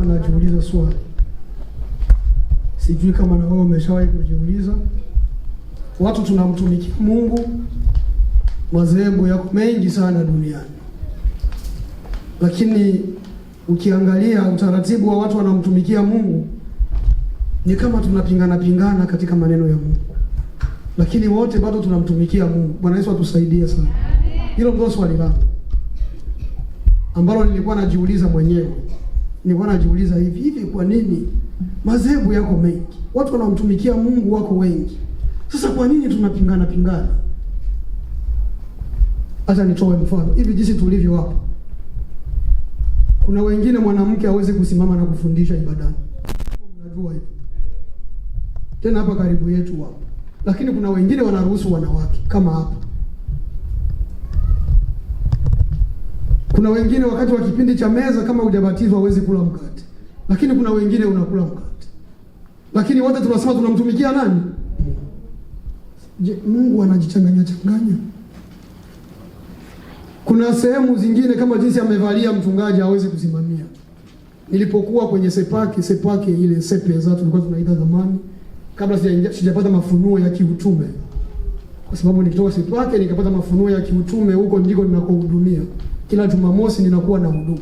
najiuliza swali. Sijui kama na wewe umeshawahi kujiuliza. Watu tunamtumikia Mungu, madhehebu yako mengi sana duniani. Lakini ukiangalia utaratibu wa watu wanamtumikia Mungu, ni kama tunapingana katika maneno ya Mungu. Lakini wote bado tunamtumikia Mungu. Bwana Yesu atusaidie sana. Hilo ndio swali langu ambalo nilikuwa najiuliza mwenyewe. Nilikuwa najiuliza hivi kwa nini madhehebu yako mengi, watu wanamtumikia Mungu wako wengi, sasa kwa nini tunapingana? Acha nitoe mfano. Hivi jinsi tulivyo hapa, kuna wengine mwanamke hawezi kusimama na kufundisha ibadani. Mnajua hivi. Tena hapa karibu yetu hapa. Lakini kuna wengine wanaruhusu wanawake kama hapa. Kuna wengine wakati wa kipindi cha meza kama hujabatizwa hawezi kula mkate. Lakini kuna wengine unakula mkate. Lakini wote tunasema tunamtumikia nani? Je, Mungu anajichanganya? Kuna sehemu zingine kama jinsi amevalia mchungaji hawezi kusimamia. Nilipokuwa kwenye sepake ile sepeza tulikuwa tunaita zamani, kabla sijapata mafunuo ya kiutume. Kwa sababu nikitoka sepake nikapata mafunuo ya kiutume, huko ndiko ninakohudumia. Kila Jumamosi ninakuwa na huduma.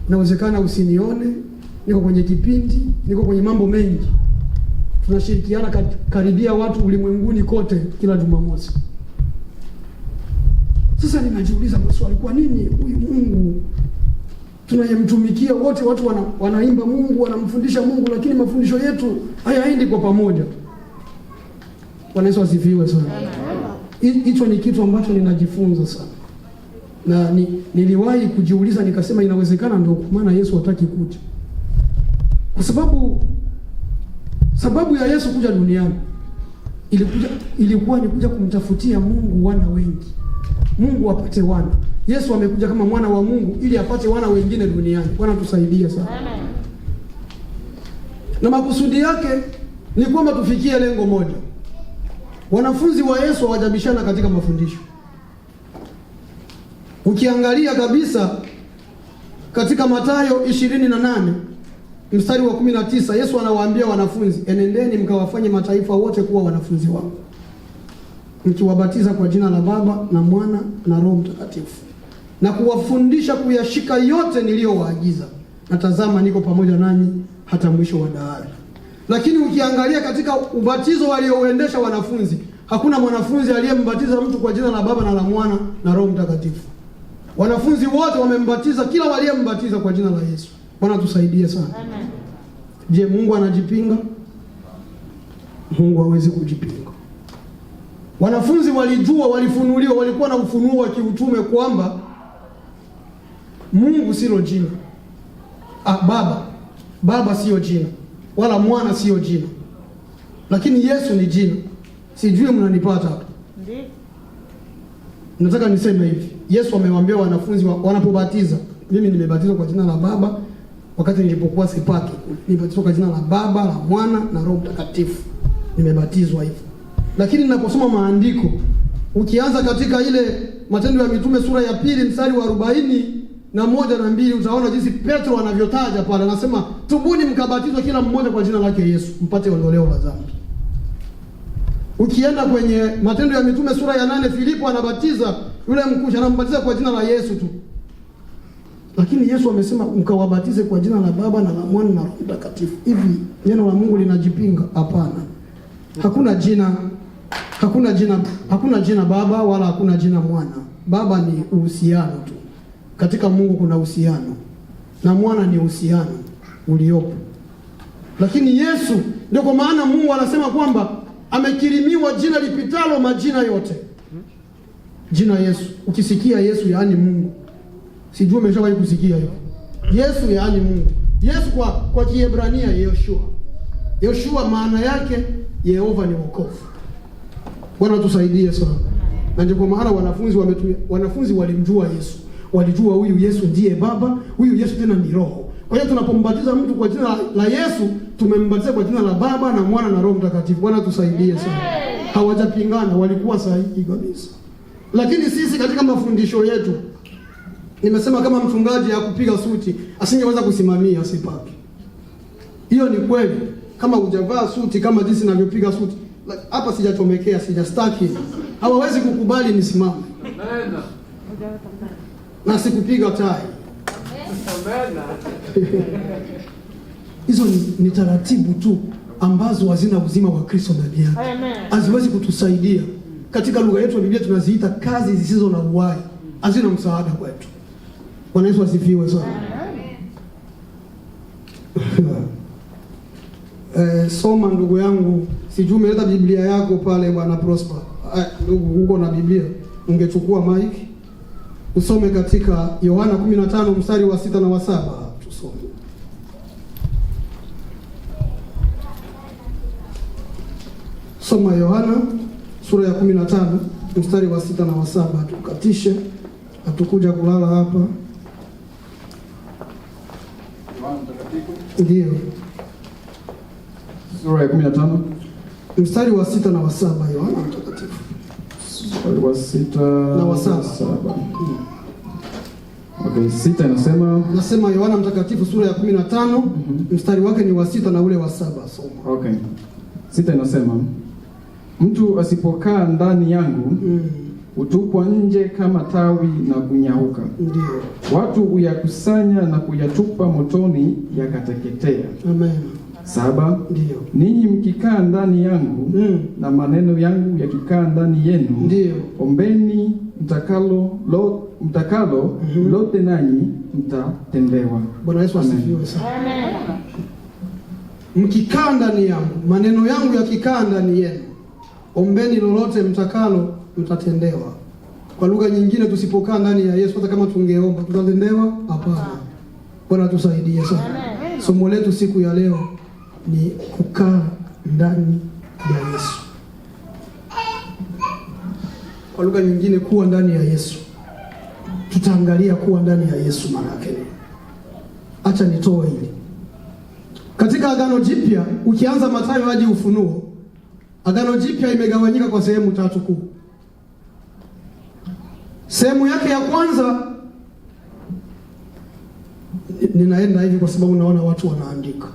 Inawezekana usinione, niko kwenye kipindi, niko kwenye mambo mengi. Tunashirikiana karibia watu ulimwenguni kote kila Jumamosi. Sasa ninajiuliza maswali, kwa nini huyu Mungu tunayemtumikia wote watu wanaimba Mungu, wanamfundisha Mungu, lakini mafundisho yetu hayaendi kwa pamoja? Bwana Yesu asifiwe sana. Hicho ni kitu ambacho ninajifunza sana. Na niliwahi kujiuliza nikasema inawezekana ndio kwa maana Yesu hataki kuja. Kwa sababu ya Yesu kuja duniani ilikuwa ni kuja kumtafutia Mungu wana wengi. Mungu apate wana. Yesu amekuja kama mwana wa Mungu ili apate wana wengine duniani. Bwana tusaidie sana. Amen. Na makusudi yake ni kwamba tufikie lengo moja. Wanafunzi wa Yesu hawajabishana katika mafundisho. Ukiangalia kabisa katika Mathayo 28 mstari wa 19, Yesu anawaambia wanafunzi, enendeni mkawafanye mataifa wote kuwa wanafunzi wangu, mkiwabatiza kwa jina la Baba na Mwana na Roho Mtakatifu, na kuwafundisha kuyashika yote niliyowaagiza, na tazama niko pamoja nanyi hata mwisho wa dahari. Lakini ukiangalia katika ubatizo waliouendesha wanafunzi, hakuna mwanafunzi aliyembatiza mtu kwa jina la Baba na la Mwana na Roho Mtakatifu. Wanafunzi wote wamembatiza kila waliyembatiza kwa jina la Yesu. Bwana tusaidie sana. Amen. Je, Mungu anajipinga? Mungu hawezi kujipinga. Wanafunzi walijua, walifunuliwa, walikuwa na ufunuo wa kiutume kwamba Mungu sio jina. Baba sio jina, wala Mwana sio jina. Lakini Yesu ni jina. Sijui mnanipata hapa. Ndiyo. Nataka niseme hivi. Yesu amewaambia wanafunzi wanapobatiza, mimi nimebatizwa kwa jina la Baba wakati nilipokuwa sepake. Nimebatizwa kwa jina la Baba, la Mwana na Roho Mtakatifu. Nimebatizwa hivyo. Lakini ninaposoma maandiko, ukianza katika ile Matendo ya Mitume sura ya 2 mstari wa 41 na 2, utaona jinsi Petro anavyotaja pale. Anasema, tubuni mkabatizwe kila mmoja kwa jina lake Yesu, mpate ondoleo la dhambi. Ukienda kwenye Matendo ya Mitume sura ya 8, Filipo anabatiza yule mkuu, anambatiza kwa jina la Yesu tu. Lakini Yesu amesema mkawabatize kwa jina la Baba na la Mwana na Roho Mtakatifu. Hivi neno la Mungu linajipinga? Hapana. Hakuna jina Baba wala hakuna jina Mwana. Baba ni uhusiano tu. Katika Mungu kuna uhusiano. Na Mwana ni uhusiano uliopo. Lakini Yesu, ndio kwa maana Mungu anasema kwamba amekirimiwa jina lipitalo majina yote. Jina Yesu. Ukisikia Yesu yaani Mungu. Sijui umeshawahi kusikia hiyo. Yesu yaani Mungu. Yesu kwa Kiebrania Yoshua. Yoshua maana yake Yehova ni wokovu. Bwana tusaidie sana. Na ndio kwa maana wanafunzi walimjua Yesu. Walijua huyu Yesu ndiye Baba, huyu Yesu tena ni Roho. Kwa hiyo tunapombatiza mtu kwa jina la Yesu, tumembatiza kwa jina la Baba na Mwana na Roho Mtakatifu. Bwana tusaidie sana. Hawajapingana, walikuwa sahihi kabisa. Lakini sisi katika mafundisho yetu, nimesema kama mchungaji ya kupiga suti, asingeweza kusimamia sepake. Hiyo ni kweli. Kama hujavaa suti kama jinsi ninavyopiga suti hapa, sijachomekea, sijastaki, hawawezi kukubali nisimame na sikupiga tai. Hizo ni taratibu tu ambazo hazina uzima wa Kristo ndani yake, haziwezi kutusaidia. Katika lugha yetu ya Biblia tunaziita kazi zisizo na uhai, hazina msaada kwetu. Bwana Yesu asifiwe sana. Soma ndugu yangu, sijui umeleta Biblia yako pale Bwana Prosper. Ndugu, uko na Biblia, ungechukua mic usome katika Yohana 15 mstari wa 6 na wa 7. Tusome. Soma Yohana sura ya 15 mstari wa 6 na wa 7. Tukatishe, hatukuja kulala hapa. Yohana Mtakatifu. Ndio. Sura ya 15 mstari wa 6 na wa 7. Yohana Mtakatifu. Mstari wa 6 na wa 7. Okay, 6 inasema, nasema Yohana Mtakatifu sura ya 15 mstari wake ni wa 6 na ule wa 7. Soma. Okay. 6 inasema, mtu asipokaa ndani yangu hutupwa nje kama tawi na kunyauka. Ndio. Watu huyakusanya na kuyatupa motoni yakateketea. Amen. 7. Ndio. Ninyi mkikaa ndani yangu na maneno yangu yakikaa ndani yenu, ndio, ombeni mtakalo lote nanyi mtatendewa. Bwana Yesu asifiwe sana. Amen. Mkikaa ndani yangu, maneno yangu yakikaa ndani yenu, ombeni lolote mtakalo mtatendewa. Kwa lugha nyingine, tusipokaa ndani ya Yesu, hata kama tungeomba tutatendewa? Hapana. Bwana tusaidie sana. Somo letu siku ya leo ni kukaa ndani ya Yesu. Kwa lugha nyingine, kuwa ndani ya Yesu. Tutaangalia kuwa ndani ya Yesu maana yake nini. Acha nitoe hili. Katika Agano Jipya, ukianza Mathayo hadi Ufunuo, Agano Jipya imegawanyika kwa sehemu 3 kuu. Sehemu yake ya kwanza, ninaenda hivi kwa sababu naona watu wanaandika.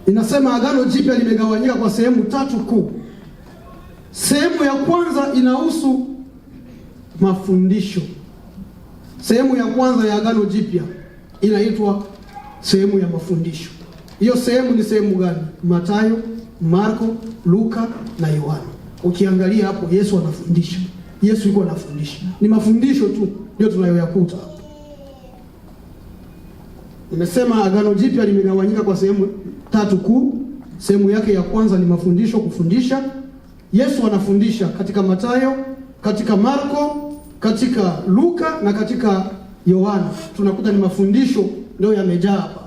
Inasema Agano Jipya limegawanyika kwa sehemu 3 kuu. Sehemu ya kwanza inahusu mafundisho. Sehemu ya kwanza ya Agano Jipya inaitwa sehemu ya mafundisho. Hiyo sehemu ni sehemu gani? Mathayo, Marko, Luka na Yohana. Ukiangalia hapo, Yesu anafundisha. Yesu yuko anafundisha. Ni mafundisho tu ndio tunayoyakuta hapo. Nimesema Agano Jipya limegawanyika kwa sehemu 3 kuu. Sehemu yake ya kwanza ni mafundisho, kufundisha. Yesu anafundisha katika Mathayo, katika Marko, katika Luka na katika Yohana. Tunakuta ni mafundisho ndio yamejaa hapa.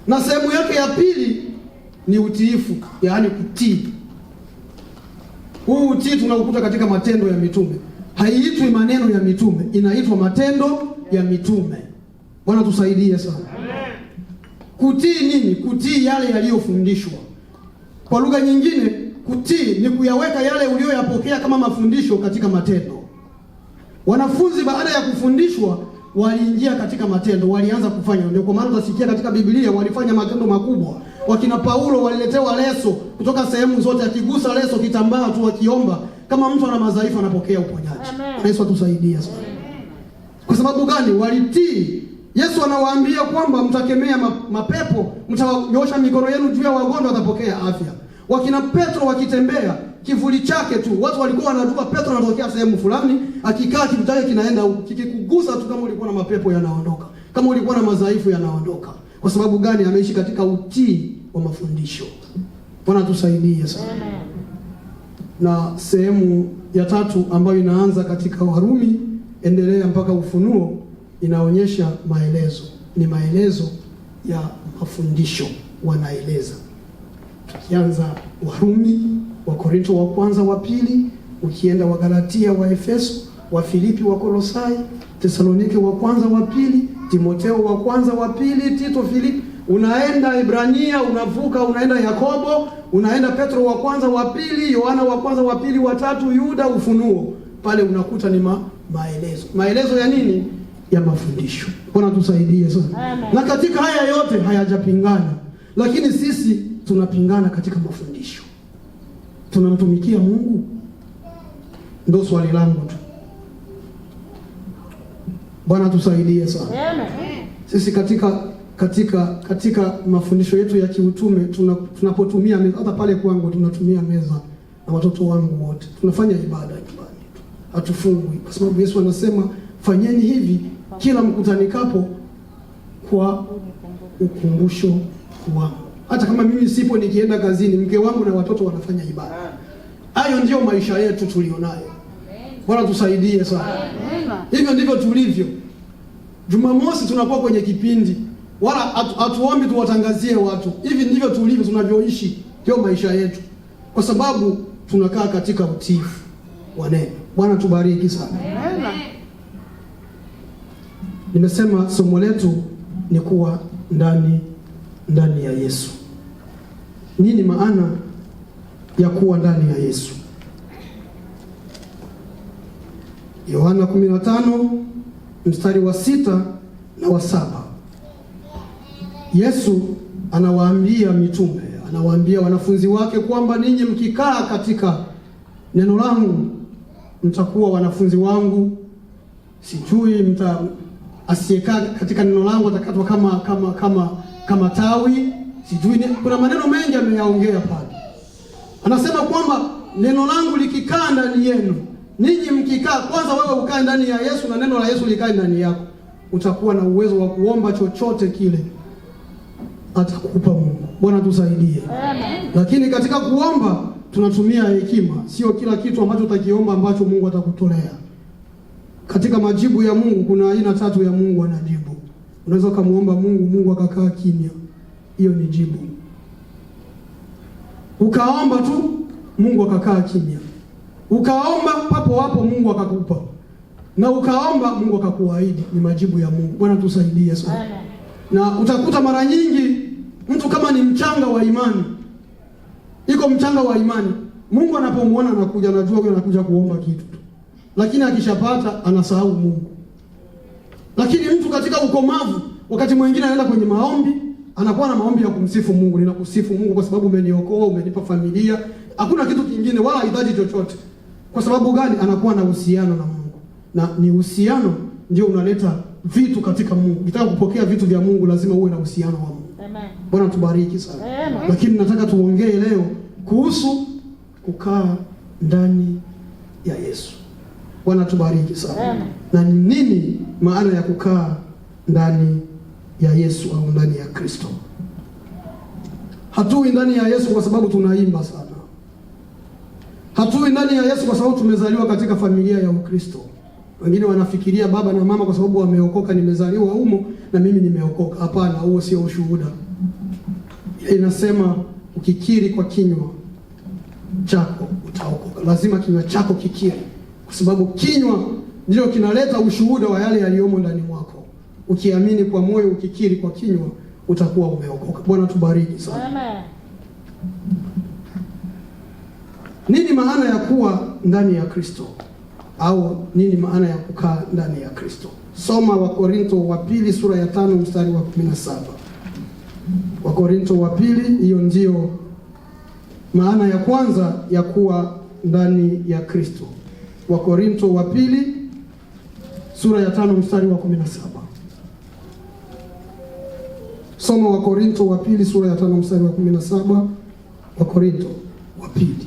Na sehemu yake ya pili ni utiifu, yaani kutii. Huu utii tunaukuta katika Matendo ya Mitume. Haiitwi maneno ya mitume, inaitwa Matendo ya Mitume. Bwana tusaidie sana. Kutii nini? Kutii yale yaliyofundishwa. Kwa lugha nyingine, kutii ni kuyaweka yale uliyoyapokea kama mafundisho katika matendo. Wanafunzi baada ya kufundishwa waliingia katika matendo, walianza kufanya. Ndio kwa maana utasikia katika Biblia walifanya matendo makubwa. Wakina Paulo waliletewa leso kutoka sehemu zote, akigusa leso kitambaa tu akiomba, kama mtu ana madhaifu anapokea uponyaji. Yesu atusaidie sana. Kwa sababu gani? Walitii. Yesu anawaambia kwamba mtakemea mapepo, mtanyosha mikono yenu juu ya wagonjwa watapokea afya. Wakina Petro wakitembea, kivuli chake tu, watu walikuwa wanajua Petro anatokea sehemu fulani, akikaa kivuli chake kinaenda huko. Kikikugusa tu, kama ulikuwa na mapepo yanaondoka, kama ulikuwa na madhaifu yanaondoka. Kwa sababu gani? Ameishi katika utii wa mafundisho. Bwana tusaidie sana. Na sehemu ya 3 ambayo inaanza katika Warumi endelea mpaka Ufunuo inaonyesha maelezo. Ni maelezo ya mafundisho wanaeleza. Tukianza Warumi, wa Korinto wa kwanza, wa pili, ukienda wa Galatia, wa Efeso, wa Filipi, wa Kolosai, Tesalonike wa kwanza, wa pili, Timotheo wa kwanza, wa pili, Tito, Filipi, unaenda Ibrania, unavuka unaenda Yakobo, unaenda Petro wa kwanza, wa pili, Yohana wa kwanza, wa pili, wa tatu, Yuda, Ufunuo. Pale unakuta ni maelezo. Maelezo ya nini? ya mafundisho. Bwana tusaidie sana. Na katika haya yote hayajapingana, lakini sisi tunapingana katika mafundisho. Tunamtumikia Mungu? Ndio swali langu tu. Bwana tusaidie sana. Sisi katika mafundisho yetu ya kiutume tunapotumia meza, hata pale kwangu tunatumia meza na watoto wangu wote. Tunafanya ibada nyumbani. Hatufungwi kwa sababu Yesu anasema fanyeni hivi kila mkutanikapo kwa ukumbusho wangu. Hata kama mimi sipo nikienda kazini, mke wangu na watoto wanafanya ibada. Hayo ndio maisha yetu tulionayo. Bwana tusaidie sana. Hivyo ndivyo tulivyo. Jumamosi tunakuwa kwenye kipindi, wala hatuombi tuwatangazie watu. Hivi ndivyo tulivyo, tunavyoishi, ndio maisha yetu, kwa sababu tunakaa katika utiifu wa neno. Bwana tubariki sana. Nimesema somo letu ni kuwa ndani ya Yesu. Nini maana ya kuwa ndani ya Yesu? Yohana 15 mstari wa 6 na wa 7. Yesu anawaambia mitume, anawaambia wanafunzi wake kwamba ninyi mkikaa katika neno langu mtakuwa wanafunzi wangu. Sijui asiyekaa katika neno langu atakatwa kama tawi. Sijui, kuna maneno mengi ameyaongea pale. Anasema kwamba neno langu likikaa ndani yenu, ninyi mkikaa, kwanza wewe ukae ndani ya Yesu na neno la Yesu likae ndani yako, utakuwa na uwezo wa kuomba chochote kile atakupa Mungu. Bwana tusaidie. Lakini katika kuomba tunatumia hekima. Sio kila kitu ambacho utakiomba ambacho Mungu atakutolea. Katika majibu ya Mungu kuna aina 3 ya Mungu anajibu. Unaweza kumuomba Mungu akakaa kimya. Hiyo ni jibu. Ukaomba tu Mungu akakaa kimya. Ukaomba papo hapo Mungu akakupa. Na ukaomba Mungu akakuahidi. Ni majibu ya Mungu. Bwana tusaidie sana. Na utakuta mara nyingi mtu kama ni mchanga wa imani, iko mchanga wa imani, Mungu anapomuona anakuja, anajua huyo anakuja kuomba kitu tu, lakini akishapata anasahau Mungu. Lakini mtu katika ukomavu, wakati mwingine anaenda kwenye maombi, anakuwa na maombi ya kumsifu Mungu. Ninakusifu Mungu kwa sababu umeniokoa, umenipa familia. Hakuna kitu kingine wala hitaji chochote. Kwa sababu gani? Anakuwa na uhusiano na Mungu. Na ni uhusiano ndio unaleta vitu katika Mungu. Ukitaka kupokea vitu vya Mungu lazima uwe na uhusiano wa Mungu. Amen. Bwana tubariki sana. Amen. Lakini nataka tuongee leo kuhusu kukaa ndani ya Yesu. Bwana tubariki sana. Amen. Na ni nini maana ya kukaa ndani ya Yesu au ndani ya Kristo? Hatui ndani ya Yesu kwa sababu tunaimba sana. Hatui ndani ya Yesu kwa sababu tumezaliwa katika familia ya Ukristo. Wengine wanafikiria baba na mama kwa sababu wameokoka, nimezaliwa humo na mimi nimeokoka. Hapana, huo sio ushuhuda. Inasema ukikiri kwa kinywa chako utaokoka. Lazima kinywa chako kikiri, kwa sababu kinywa ndio kinaleta ushuhuda wa yale yaliyomo ndani mwako. Ukiamini kwa moyo, ukikiri kwa kinywa, utakuwa umeokoka. Bwana tubariki sana. Amen. Nini maana ya kuwa ndani ya Kristo? Au nini maana ya kukaa ndani ya Kristo? Soma Wakorintho wa pili sura ya 5 mstari wa 17. Wakorintho wa pili, hiyo ndio maana ya kwanza ya kuwa ndani ya Kristo. Wakorintho wa pili sura ya 5 mstari wa 17. Soma Wakorintho wa pili sura ya 5 mstari wa 17. Wakorintho wa pili.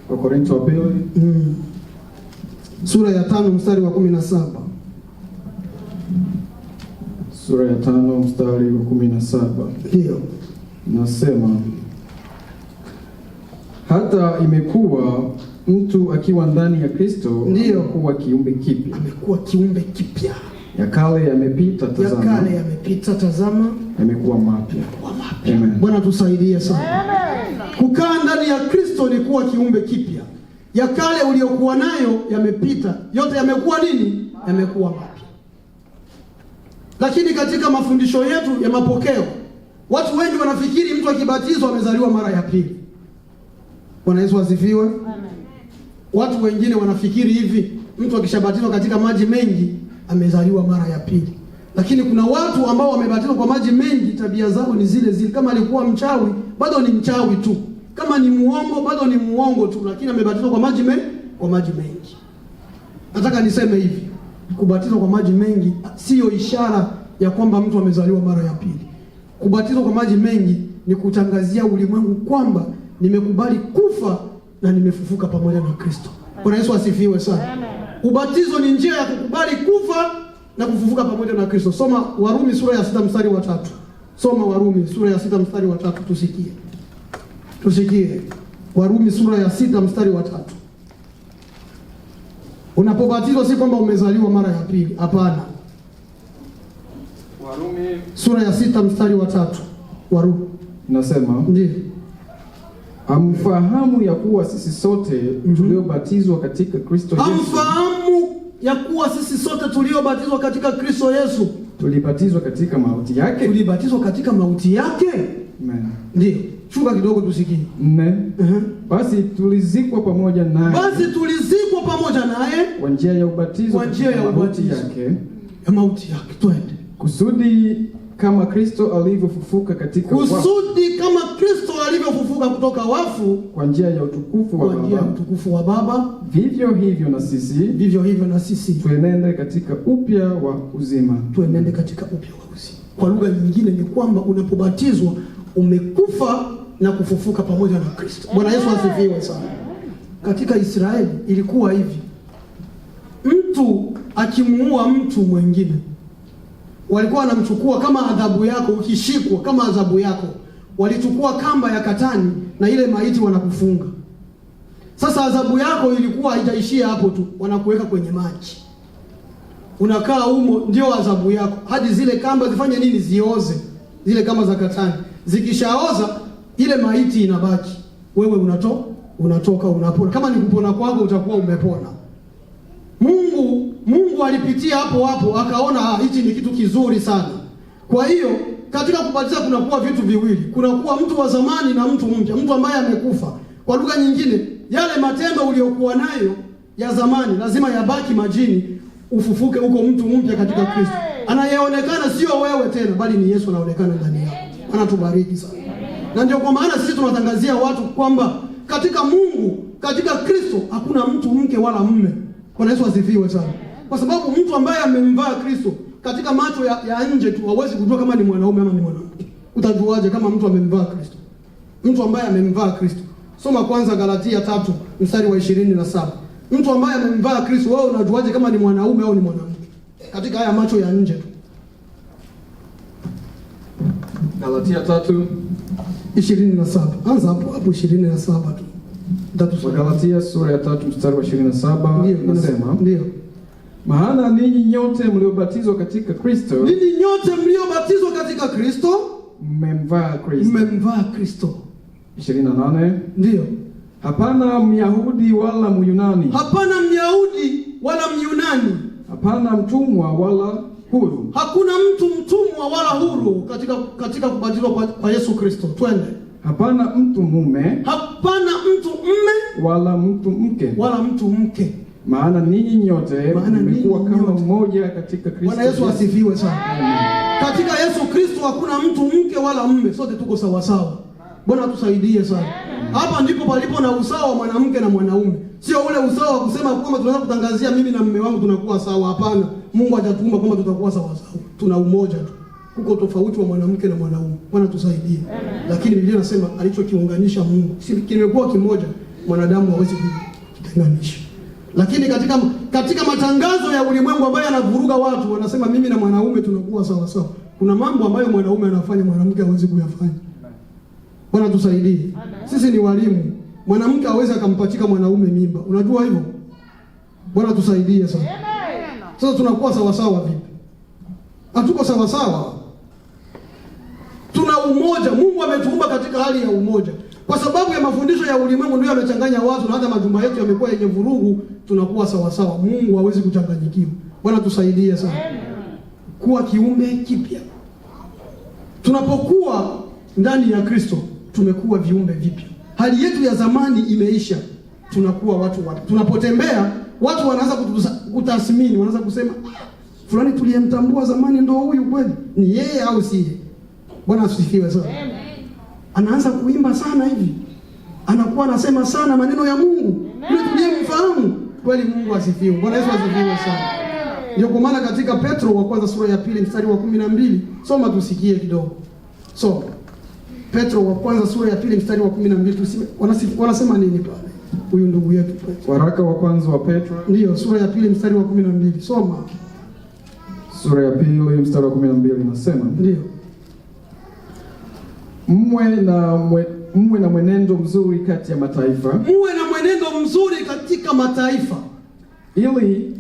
Wakorintho wa pili sura ya 5 mstari wa 17. Sura ya 5 mstari wa 17. Ndio. Nasema hata imekuwa mtu akiwa ndani ya Kristo, ndio kuwa kiumbe kipya. Amekuwa kiumbe kipya. Ya kale yamepita, tazama. Ya kale yamepita, tazama, yamekuwa mapya. Amen. Bwana tusaidie sana. Amen. Kukaa ndani ya Kristo ni kuwa kiumbe kipya. Ya kale uliokuwa nayo yamepita, yote yamekuwa nini? Yamekuwa mapya. Lakini katika mafundisho yetu ya mapokeo, watu wengi wanafikiri mtu akibatizwa amezaliwa mara ya pili. Bwana Yesu asifiwe. Watu wengine wanafikiri hivi, mtu akishabatizwa katika maji mengi amezaliwa mara ya pili. Lakini kuna watu ambao wamebatizwa kwa maji mengi, tabia zao ni zile zile. Kama alikuwa mchawi, bado ni mchawi tu. Kama ni muongo, bado ni muongo tu, lakini amebatizwa kwa maji mengi. Nataka niseme hivi, kubatizwa kwa maji mengi sio ishara ya kwamba mtu amezaliwa mara ya pili. Kubatizwa kwa maji mengi ni kutangazia ulimwengu kwamba nimekubali kufa na nimefufuka pamoja na Kristo. Bwana Yesu asifiwe sana. Ubatizo ni njia ya kukubali kufa na kufufuka pamoja na Kristo. Soma Warumi sura ya 6 mstari wa 3. Soma Warumi sura ya 6 mstari wa 3 tusikie. Warumi sura ya 6 mstari wa 3. Unapobatizwa si kwamba umezaliwa mara ya pili, hapana. Warumi sura ya 6 mstari wa 3. Warumi nasema, ndiyo, amfahamu ya kuwa sisi sote tuliobatizwa katika Kristo Yesu. Amfahamu ya kuwa sisi sote tuliobatizwa katika Kristo Yesu tulibatizwa katika mauti yake. Tulibatizwa katika mauti yake. Amen. Ndiyo. Shuka kidogo tusikie. 4. Basi tulizikwa pamoja naye. Kwa njia ya ubatizo. Ya mauti yake. Twende. Kusudi kama Kristo alivyofufuka katika wafu. Kusudi kama Kristo alivyofufuka kutoka wafu kwa njia ya utukufu wa Baba. Vivyo hivyo na sisi tuenende katika upya wa uzima. Kwa lugha nyingine ni kwamba unapobatizwa umekufa na kufufuka pamoja na Kristo. Bwana Yesu asifiwe sana. Katika Israeli ilikuwa hivi. Mtu akimuua mtu mwingine, walikuwa wanamchukua kama adhabu yako. Ukishikwa kama adhabu yako, walichukua kamba ya katani na ile maiti wanakufunga. Sasa adhabu yako ilikuwa haijaishia hapo tu, wanakuweka kwenye maji. Unakaa humo, ndio adhabu yako hadi zile kamba zifanye nini? Zioze. Zile kamba za katani zikishaoza, ile maiti inabaki. Wewe unatoka unapona. Kama ni kupona kwako utakuwa umepona. Mungu alipitia hapo akaona hichi ni kitu kizuri sana. Kwa hiyo katika kubatiza kunakuwa vitu viwili. Kunakuwa mtu wa zamani na mtu mpya, mtu ambaye amekufa. Kwa lugha nyingine, yale matendo uliyokuwa nayo ya zamani lazima yabaki majini, ufufuke huko mtu mpya katika Kristo. Anayeonekana sio wewe tena, bali ni Yesu anaonekana ndani yako. Anatubariki sana. Na ndio kwa maana sisi tunatangazia watu kwamba katika Mungu, katika Kristo hakuna mtu mke wala mume. Bwana Yesu asifiwe sana. Kwa sababu mtu ambaye amemvaa Kristo, katika macho ya nje tu hawezi kujua kama ni mwanaume ama ni mwanamke. Utajuaje kama mtu amemvaa Kristo? Mtu ambaye amemvaa Kristo. Soma kwanza Galatia 3 mstari wa 27. Mtu ambaye amemvaa Kristo, wewe unajuaje kama ni mwanaume au ni mwanamke? Katika haya macho ya nje tu. Galatia 3:27. Anza hapo 27 tu. Galatia sura ya 3 mstari wa 27 nasema, ndio, maana ninyi nyote mliobatizwa katika Kristo, mmemvaa Kristo. 28. Ndio. Hapana Myahudi wala Myunani. Hapana mtumwa wala huru. Hakuna mtu mtumwa wala huru katika kubatizwa kwa Yesu Kristo. Twende. Hapana mtu mume wala mtu mke. Maana ninyi nyote mmekuwa kama mmoja katika Kristo. Bwana Yesu asifiwe sana. Katika Yesu Kristo hakuna mtu mke wala mume, sote tuko sawa sawa. Bwana tusaidie sana. Hapa ndipo palipo na usawa wa mwanamke na mwanaume. Sio ule usawa wa kusema kwamba tunaweza kutangazia mimi na mume wangu tunakuwa sawa. Hapana. Mungu hajatuumba kwamba tutakuwa sawa sawa. Tuna umoja tu. Kuko tofauti wa mwanamke na mwanaume. Bwana tusaidie. Lakini Biblia inasema alichokiunganisha Mungu, si kimekuwa kimoja, mwanadamu hawezi kutenganisha. Lakini katika matangazo ya ulimwengu ambayo yanavuruga watu, wanasema mimi na mwanaume tunakuwa sawa sawa. Kuna mambo ambayo mwanaume anafanya mwanamke hawezi kuyafanya. Bwana tusaidie. Sisi ni walimu. Mwanamke hawezi akampatika mwanaume mimba. Unajua hivyo? Bwana tusaidie sana. Sasa tunakuwa sawa sawa vipi? Hatuko sawa sawa. Tuna umoja. Mungu ametuumba katika hali ya umoja. Kwa sababu ya mafundisho ya ulimwengu ndio yamechanganya watu na hata majumba yetu yamekuwa yenye vurugu, tunakuwa sawa sawa. Mungu hawezi kuchanganyikiwa. Bwana tusaidie sana. Kuwa kiumbe kipya. Tunapokuwa ndani ya Kristo tumekuwa viumbe vipya. hali yetu ya zamani imeisha, tunakuwa watu wapya. Tunapotembea watu wanaanza kutathmini, wanaanza kusema fulani tuliyemtambua zamani ndio huyu kweli? Ni yeye au si yeye? Bwana asifiwe sana. Anaanza kuimba sana hivi, anakuwa anasema sana maneno ya Mungu, yule tuliyemfahamu kweli. Mungu asifiwe. Bwana Yesu asifiwe sana. Ndio kwa maana katika Petro wa kwanza sura ya 2 mstari wa 12, soma tusikie kidogo. So Petro wa kwanza sura ya 2 mstari wa 12, wanasema nini pale? Huyu ndugu yetu Petro. Waraka wa kwanza wa Petro. Ndio, sura ya 2 mstari wa 12. Soma. Sura ya 2 mstari wa 12 inasema, ndio, mwe na mwenendo mzuri kati ya mataifa. Mwe na mwenendo mzuri katika mataifa. Ili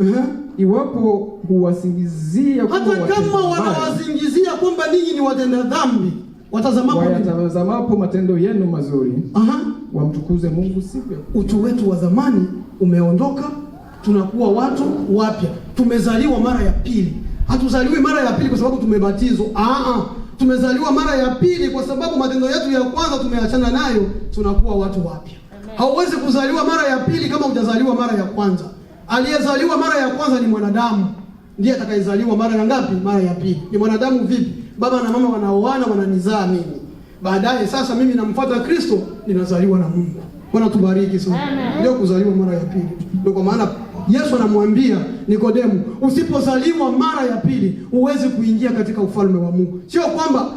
iwapo huwasingizia hata kama wanawasingizia kwamba ninyi ni watenda dhambi, watazamapo matendo yenu mazuri, wamtukuze Mungu siku ya utu wetu wa zamani umeondoka, tunakuwa watu wapya. Tumezaliwa mara ya pili. Hatuzaliwi mara ya pili kwa sababu tumebatizwa. Tumezaliwa mara ya pili kwa sababu matendo yetu ya kwanza tumeachana nayo, tunakuwa watu wapya. Hauwezi kuzaliwa mara ya pili kama hujazaliwa mara ya kwanza. Aliyezaliwa mara ya kwanza ni mwanadamu, ndiye atakayezaliwa mara ya ngapi? Mara ya pili. Ni mwanadamu vipi? Baba na mama wanaoana, wananizaa mimi. Baadaye sasa mimi namfuata Kristo, ninazaliwa na Mungu. Bwana tubariki sana. Ndio kuzaliwa mara ya pili. Ndio kwa maana Yesu anamwambia Nikodemu, usipozaliwa mara ya pili huwezi kuingia katika ufalme wa Mungu. Sio kwamba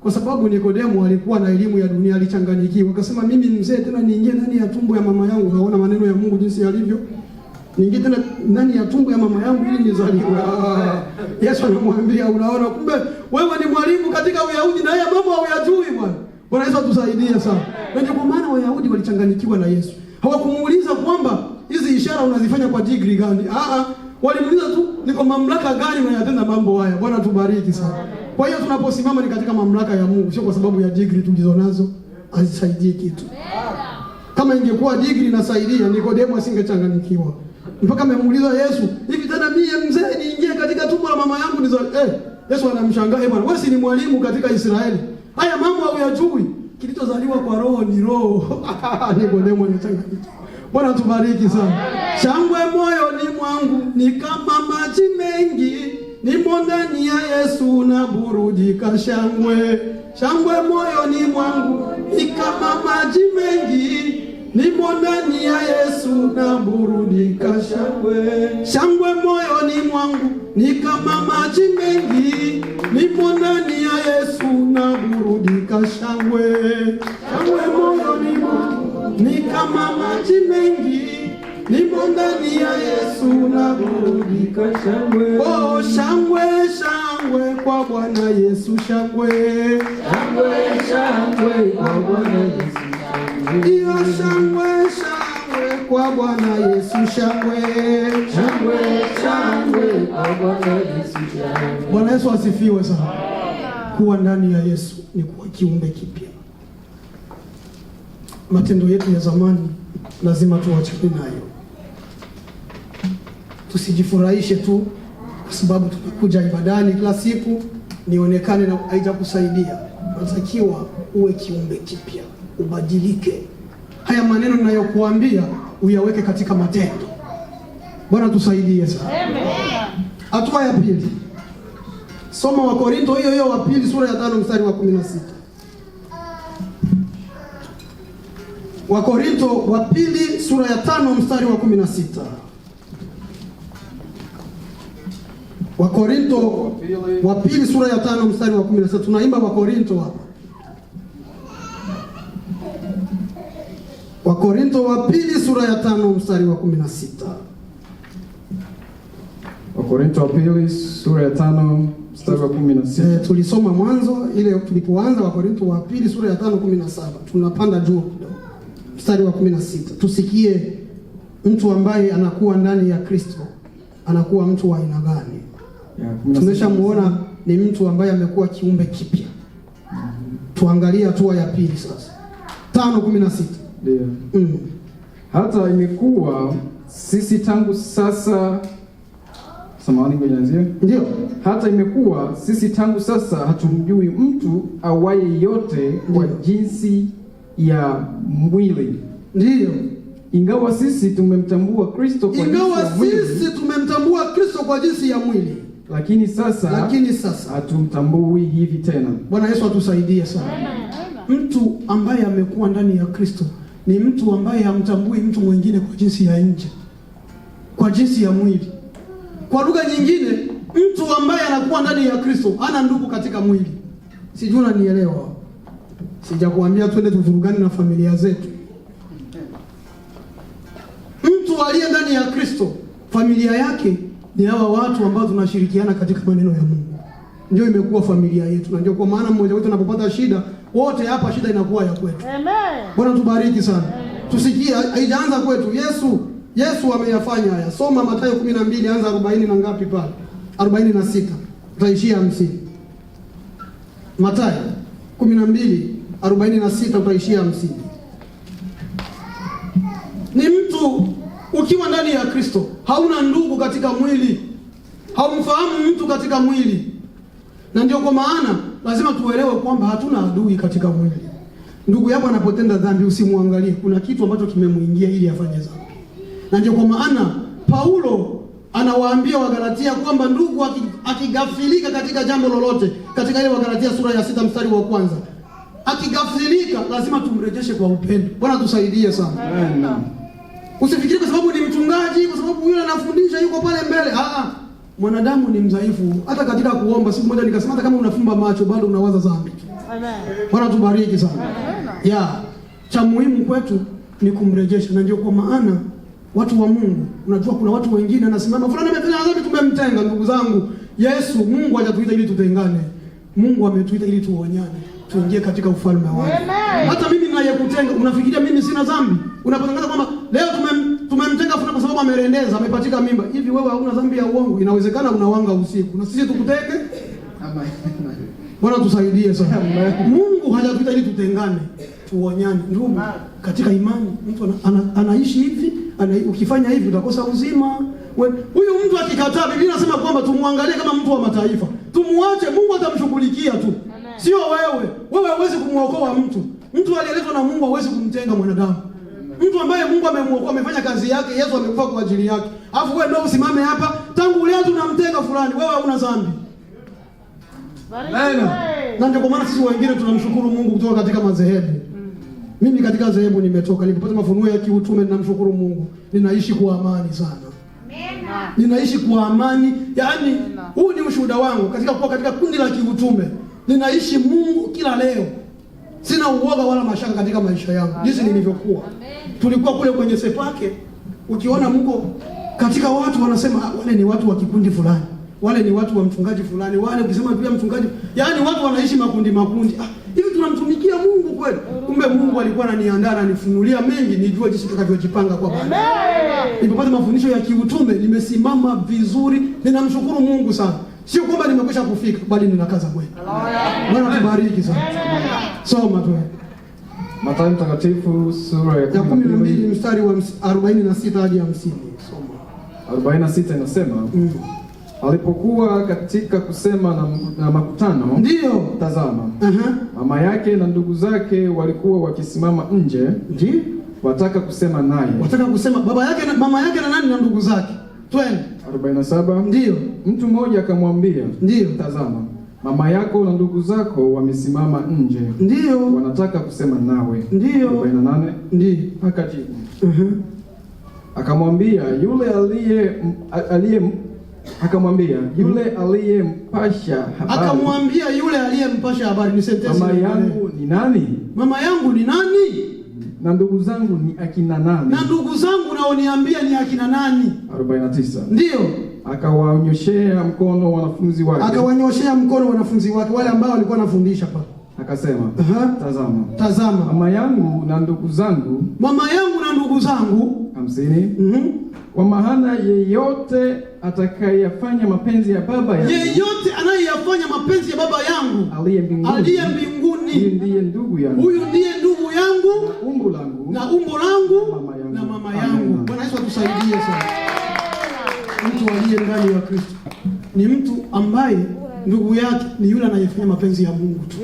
kwa sababu Nikodemu alikuwa na elimu ya dunia alichanganyikiwa, akasema mimi mzee tena niingie ndani ya tumbo ya mama yangu. Unaona maneno ya Mungu jinsi yalivyo. Niingie tena ndani ya tumbo ya mama yangu ili nizaliwe. Yesu anamwambia, unaona, kumbe wewe ni mwalimu katika Uyahudi na haya mambo huyajui bwana. Bwana Yesu atusaidie sana. Ndio kwa maana Wayahudi walichanganyikiwa na Yesu. Hawakumuuliza kwamba hizi ishara unazifanya kwa degree gani? Walimuuliza tu ni kwa mamlaka gani unayatenda mambo haya. Bwana tubariki sana. Kwa hiyo tunaposimama ni katika mamlaka ya Mungu, sio kwa sababu ya degree tulizonazo hazisaidii kitu. Kama ingekuwa degree inasaidia, Nikodemo asingechanganyikiwa. Mpaka amemuuliza Yesu, hivi tena mimi mzee niingie katika tumbo la mama yangu Yesu anamshangaa, bwana wewe si ni mwalimu katika Israeli? Haya mambo huyajui. Kilichozaliwa kwa roho ni roho. Nikodemo anachanganyikiwa. Bwana tubariki sana. Shangwe moyoni mwangu ni kama maji mengi, nimo ndani ya Yesu na burudika shangwe. Shangwe moyoni mwangu ni kama maji mengi, nimo ndani ya Yesu na burudika shangwe. Shangwe moyoni mwangu ni kama maji mengi, nimo ndani ya Yesu na burudika shangwe. Shangwe moyoni mwangu ni kama maji mengi, nimo ndani ya Yesu na burudika shangwe. Oh, shangwe shangwe kwa Bwana Yesu, shangwe shangwe shangwe kwa Bwana Yesu, iyo shangwe shangwe kwa Bwana Yesu, shangwe shangwe shangwe kwa Bwana Yesu, shangwe. Bwana Yesu asifiwe sana. Kuwa ndani ya Yesu ni kuwa kiumbe kipya. Matendo yetu ya zamani lazima tuachane nayo. Tusijifurahishe tu kwa sababu tunakuja ibadani kila siku nionekane, na haitakusaidia. Unatakiwa uwe kiumbe kipya, ubadilike. Haya maneno ninayokuambia uyaweke katika matendo. Bwana tusaidie sana. Hatua ya pili. Soma Wakorintho hiyo wa pili sura ya 5 mstari wa 16. Wakorintho wa pili sura ya 5 mstari wa 16. Wakorintho wa pili sura ya 5 mstari wa 16. Tunaimba Wakorintho hapa. Wakorintho wa pili sura ya 5 mstari wa 16. Wakorintho wa pili sura ya 5 mstari wa 16. Tulisoma mwanzo ile tulipoanza Wakorintho wa pili sura ya 5:17. Tunapanda juu kidogo. Mstari wa 16. Tusikie mtu ambaye anakuwa ndani ya Kristo anakuwa mtu wa aina gani? Tumeshamuona ni mtu ambaye amekuwa kiumbe kipya. Tuangalie hatua ya pili sasa. 5:16. Ndio. Hata imekuwa sisi tangu sasa, samahani ngoja. Ndio. Hata imekuwa sisi tangu sasa hatumjui mtu awaye yote kwa jinsi ya mwili. Ndiyo. Ingawa sisi tumemtambua Kristo kwa jinsi ya mwili, lakini sasa hatumtambui hivi tena. Bwana Yesu atusaidie sana. Mtu ambaye amekuwa ndani ya Kristo ni mtu ambaye hamtambui mtu mwingine kwa jinsi ya nje, kwa jinsi ya mwili. Kwa lugha nyingine, mtu ambaye anakuwa ndani ya Kristo hana ndugu katika mwili. Sijui unanielewa? Sijakuambia twende tuvurugane na familia zetu. Mtu aliye ndani ya Kristo, familia yake ni hawa watu ambao tunashirikiana katika maneno ya Mungu. Ndio imekuwa familia yetu, na ndio kwa maana mmoja wetu anapopata shida, wote hapa shida inakuwa ya kwetu. Amen. Bwana tubariki sana. Tusikie, haijaanza kwetu. Yesu ameyafanya haya. Soma Mathayo 12 anza 40 na ngapi pale? 46. Utaishia 50. Mathayo 12:46 utaishia 50. Ni mtu ukiwa ndani ya Kristo, hauna ndugu katika mwili. Haumfahamu mtu katika mwili. Na ndio kwa maana lazima tuelewe kwamba hatuna adui katika mwili. Ndugu yako anapotenda dhambi usimwangalie, kuna kitu ambacho kimemuingia ili afanye dhambi. Na ndio kwa maana Paulo anawaambia Wagalatia kwamba ndugu akigafilika katika jambo lolote, katika ile Wagalatia sura ya 6 mstari wa 1, akigafilika lazima tumrejeshe kwa upendo. Bwana tusaidie sana. Amen. Usifikiri kwa sababu ni mchungaji, kwa sababu yule anafundisha yuko pale mbele. Mwanadamu ni mdhaifu. Hata katika kuomba siku moja nikasema hata kama unafumba macho bado unawaza dhambi. Amen. Bwana tubariki sana. Amen. Cha muhimu kwetu ni kumrejesha, na ndio kwa maana watu wa Mungu, unajua kuna watu wengine anasimama fulani ametenda dhambi tumemtenga. Ndugu zangu, Mungu hajatuita ili tutengane. Mungu ametuita ili tuonyane, tuingie katika ufalme wake. Hata mimi ninayekutenga, unafikiria mimi sina dhambi? Unapotangaza kwamba leo tumemtenga fulani kwa sababu amerendeza, amepatika mimba. Hivi wewe hauna dhambi ya uongo? Inawezekana unawanga usiku. Na sisi tukutenge? Bwana tusaidie sana. Mungu hajatuita ili tutengane, tuonyane. Ndugu, katika imani mtu anaishi hivi, ukifanya hivi utakosa uzima. Huyu mtu akikataa, Biblia inasema kwamba tumwangalie kama mtu wa mataifa. Tumuache, Mungu atamshughulikia tu. Sio wewe. Wewe huwezi kumuokoa mtu. Mtu aliyeletwa na Mungu hawezi kumtenga mwanadamu. Mtu ambaye Mungu amemuokoa, amefanya kazi yake, Yesu amekufa kwa ajili yake. Alafu wewe ndio usimame hapa, tangu leo tunamtenga fulani, wewe huna dhambi. Na ndio kwa maana sisi wengine tunamshukuru Mungu kutoka katika madhehebu. Mimi katika dhehebu nimetoka, nilipopata mafunuo ya kiutume, ninamshukuru Mungu. Ninaishi kwa amani sana. Ninaishi kwa amani. Yaani huu ni ushuhuda wangu katika kundi la kiutume. Ninaishi Mungu kila leo. Sina uoga wala mashaka katika maisha yangu. Jinsi nilivyokuwa. Tulikuwa kule kwenye Sepake, ukiona mko katika watu wanasema wale ni watu wa kikundi fulani. Wale ni watu wa mchungaji fulani. Wale ukisema pia mchungaji, yaani watu wanaishi makundi. Hivi tunamtumikia Mungu kweli? Kumbe Mungu alikuwa ananiandaa na nifunulia mengi nijue jinsi tutakavyojipanga kwa baadaye. Nilipopata mafundisho ya kiutume, nimesimama vizuri, ninamshukuru Mungu sana. Sio kwamba nimekwisha kufika, bali ninakaza kweli. Bwana tubariki sana. Soma tu. Mathayo Mtakatifu sura ya 12 mstari wa 46 hadi 50. Soma. 46 inasema, alipokuwa katika kusema na makutano, ndio tazama, mama yake na ndugu zake walikuwa wakisimama nje, wataka kusema naye. Wataka kusema baba yake na mama yake na nani na ndugu zake. 47. Ndio. Mtu mmoja akamwambia, ndio, tazama, mama yako na ndugu zako wamesimama nje. Ndio. Wanataka kusema nawe. Ndio. 48. Ndio. Akajibu. Akamwambia yule aliyempasha habari. Akamwambia yule aliyempasha habari. Ni sentensi. Mama yangu ni nani? Mama yangu ni nani? Na ndugu zangu ni akina nani? Na ndugu zangu nao niambia ni akina nani? 49. Ndio. Akawanyoshea mkono wanafunzi wake. Akawanyoshea mkono wanafunzi wake wale ambao walikuwa wanafundisha pale. Akasema, tazama. Mama yangu na ndugu zangu. Mama yangu na ndugu zangu. 50. Kwa maana yeyote atakayefanya mapenzi ya baba yangu. Yeyote anayeyafanya mapenzi ya baba yangu aliye mbinguni. Huyu ndiye ndugu yangu. Huyu ndiye ndugu yangu. Na umbo langu na mama yangu. Bwana Yesu atusaidie sana. Mtu aliye ndani ya Kristo ni mtu ambaye ndugu yake ni yule anayefanya mapenzi ya Mungu tu.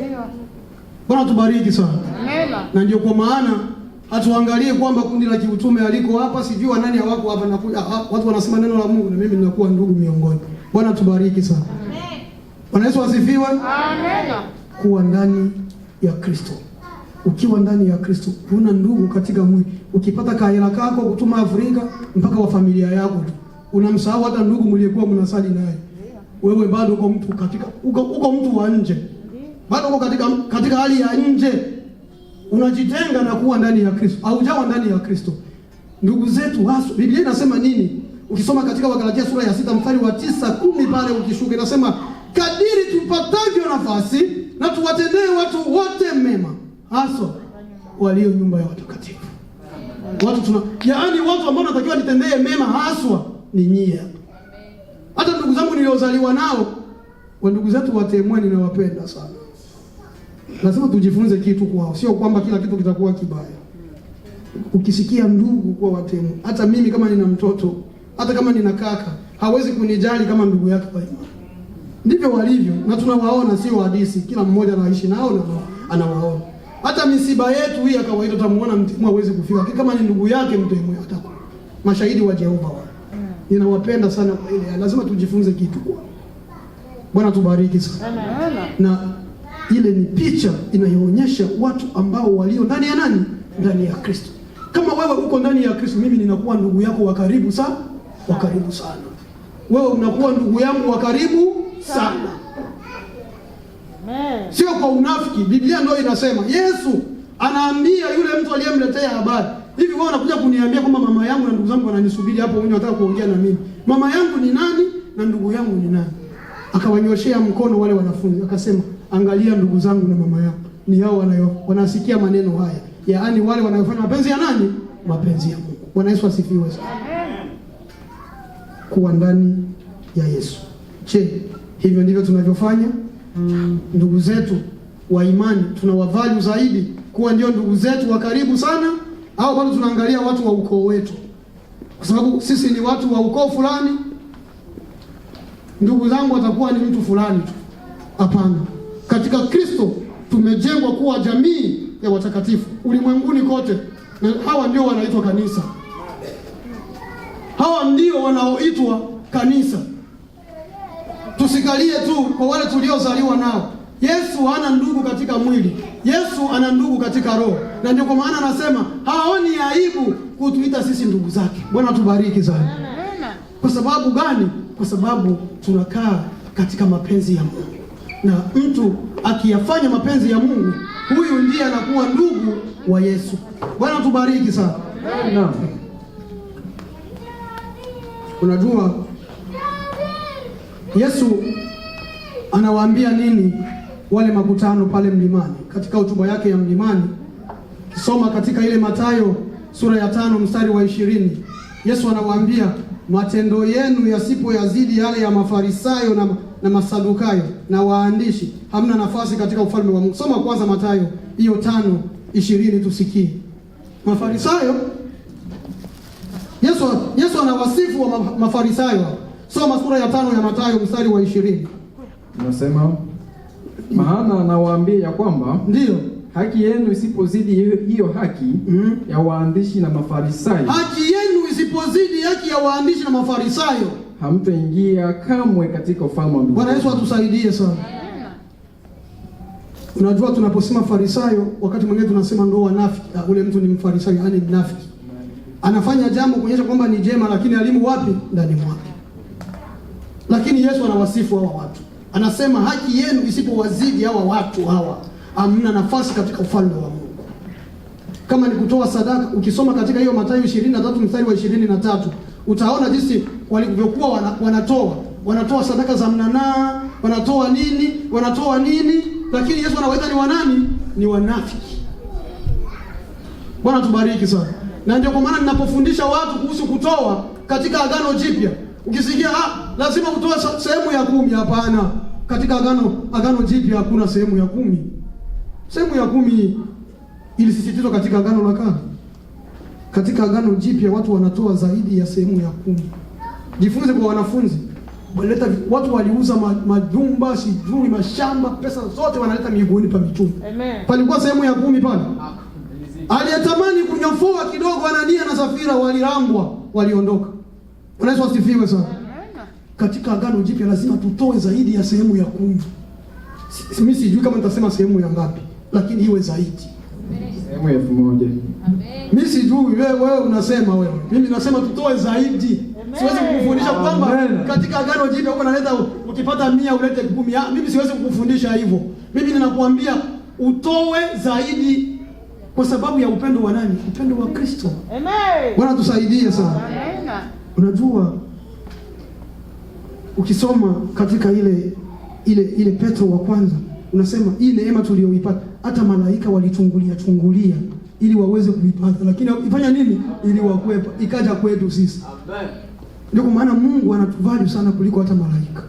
Bwana tubariki sana. Na ndio kwa maana hatuangalie kwamba kundi la kiutume aliko hapa, sijui wanani hawako hapa, na watu wanasema neno la Mungu na mimi ninakuwa ndugu miongoni. Bwana tubariki sana. Bwana Yesu asifiwe. Amen. Kuwa ndani ya Kristo. Ukiwa ndani ya Kristo, una ndugu katika mwili. Ukipata kahela kako kutuma Afrika mpaka wa familia yako tu. Unamsahau hata ndugu mliyekuwa mnasali naye. Wewe bado uko mtu katika uko mtu wa nje. Bado uko katika hali ya nje. Unajitenga na kuwa ndani ya Kristo. Haujawa ndani ya Kristo. Ndugu zetu hasa, Biblia inasema nini? Ukisoma katika Wagalatia sura ya 6 mstari wa 9-10 pale ukishuka inasema kadiri tupatavyo nafasi na tuwatendee watu wote mema, hasa walio nyumba ya watakatifu. Yaani watu ambao natakiwa nitendee mema haswa ni nyie. Hata ndugu zangu niliozaliwa nao, wa ndugu zetu watemwe ninawapenda sana. Lazima tujifunze kitu kwao, sio kwamba kila kitu kitakuwa kibaya. Ukisikia ndugu kwa watemu, hata mimi kama nina mtoto, hata kama nina kaka, hawezi kunijali kama ndugu yake kwa imani. Ndivyo walivyo, na tunawaona, sio hadithi. Kila mmoja anaishi nao na anawaona. Hata misiba yetu hii ya kawaida utamuona mtemu hawezi kufika. Kama ni ndugu yake mtemu atakuwa. Mashahidi wa Jehova wao. Ninawapenda sana kwa ile. Lazima tujifunze kitu kwa. Bwana tubariki sana. Na ile ni picha inayoonyesha watu ambao walio ndani ya nani? Ndani ya Kristo. Kama wewe uko ndani ya Kristo, mimi ninakuwa ndugu yako wa karibu sana, wa karibu sana. Wewe unakuwa ndugu yangu wa karibu sana. Sio kwa unafiki. Biblia ndio inasema. Yesu anaambia yule mtu aliyemletea habari, hivi wewe unakuja kuniambia kwamba mama yangu na ndugu zangu wananisubiri hapo nje wataka kuongea na mimi. Mama yangu ni nani na ndugu yangu ni nani? Akawanyoshea mkono wale wanafunzi akasema, angalia ndugu zangu na mama yangu. Ni hao wanasikia maneno haya. Yaani wale wanayofanya mapenzi ya nani? Mapenzi ya Mungu. Bwana Yesu asifiwe sana. Kuwa ndani ya Yesu. Je, hivyo ndivyo tunavyofanya? Ndugu zetu wa imani tunawavalue zaidi kuwa ndio ndugu zetu wa karibu sana, au bado tunaangalia watu wa ukoo wetu? Kwa sababu sisi ni watu wa ukoo fulani, ndugu zangu watakuwa ni mtu fulani tu. Hapana. Katika Kristo tumejengwa kuwa jamii ya watakatifu ulimwenguni kote, na hawa ndio wanaitwa kanisa. Hawa ndio wanaoitwa kanisa. Tusikalie tu kwa wale tuliozaliwa nao. Yesu hana ndugu katika mwili. Yesu ana ndugu katika roho. Na ndio kwa maana anasema haoni aibu kutuita sisi ndugu zake. Bwana tubariki sana. Kwa sababu gani? Kwa sababu tunakaa katika mapenzi ya Mungu. Na mtu akiyafanya mapenzi ya Mungu, huyu ndiye anakuwa ndugu wa Yesu. Bwana tubariki sana. Naam. Unajua Yesu anawaambia nini wale makutano pale mlimani? Katika hotuba yake ya mlimani, kisoma katika ile Mathayo sura ya 5 mstari wa 20, Yesu anawaambia, matendo yenu yasipoyazidi yale ya Mafarisayo na Masadukayo na waandishi, hamna nafasi katika ufalme wa Mungu. Soma kwanza Mathayo hiyo 5:20 tusikie. Mafarisayo, Yesu anawasifu wa Mafarisayo. Soma sura ya 5 ya Mathayo mstari wa 20. Unasema, maana nawaambia kwamba ndio haki yenu isipozidi hiyo haki ya waandishi na Mafarisayo. Haki yenu isipozidi haki ya waandishi na Mafarisayo, hamtaingia kamwe katika ufalme wa mbinguni. Bwana Yesu atusaidie sana. Unajua tunaposema Farisayo, wakati mwingine tunasema ndio wanafiki. Ule mtu ni Mfarisayo, yani mnafiki. Anafanya jambo kuonyesha kwamba ni jema, lakini alimu wapi? Ndani mwake. Lakini Yesu anawasifu hawa watu. Anasema haki yenu isipowazidi hawa watu hawa, hamna nafasi katika ufalme wa Mungu. Kama ni kutoa sadaka, ukisoma katika hiyo Mathayo 23 mstari wa 23, utaona jinsi walivyokuwa wanatoa sadaka za mnanaa, wanatoa nini, lakini Yesu anawaita ni wanani? Ni wanafiki. Bwana tubariki sana. Na ndio kwa maana ninapofundisha watu kuhusu kutoa katika Agano Jipya, ukisikia lazima utoe sehemu ya 10, hapana. Katika Agano Jipya hakuna sehemu ya 10. Sehemu ya 10 ilisisitizwa katika Agano la Kale. Katika Agano Jipya watu wanatoa zaidi ya sehemu ya 10. Jifunze kwa wanafunzi. Walileta watu waliuza majumba, sijui mashamba, pesa zote wanaleta miguuni pa mitume. Amen. Palikuwa sehemu ya 10 pale. Aliyetamani kunyofoa kidogo Anania na Safira walirambwa, waliondoka. Bwana Yesu asifiwe sana. Katika Agano Jipya lazima tutoe zaidi ya sehemu ya 10. Mimi sijui kama nitasema sehemu ya ngapi, lakini iwe zaidi. Sehemu ya 1000. Mimi sijui wewe unasema wewe. Mimi nasema tutoe zaidi. Siwezi kukufundisha kwamba katika Agano Jipya huko naleta ukipata 100 ulete 10. Mimi siwezi kukufundisha hivyo. Mimi ninakuambia utoe zaidi kwa sababu ya upendo wa nani? Upendo wa Kristo. Amen. Bwana tusaidie sana. Amen. Unajua ukisoma katika ile Petro wa kwanza unasema hii neema tuliyoipata hata malaika walichungulia ili waweze kuipata, lakini ifanya nini? Ili wakwepa, ikaja kwetu sisi. Amen. Ndio maana Mungu anatuvalue sana kuliko hata malaika.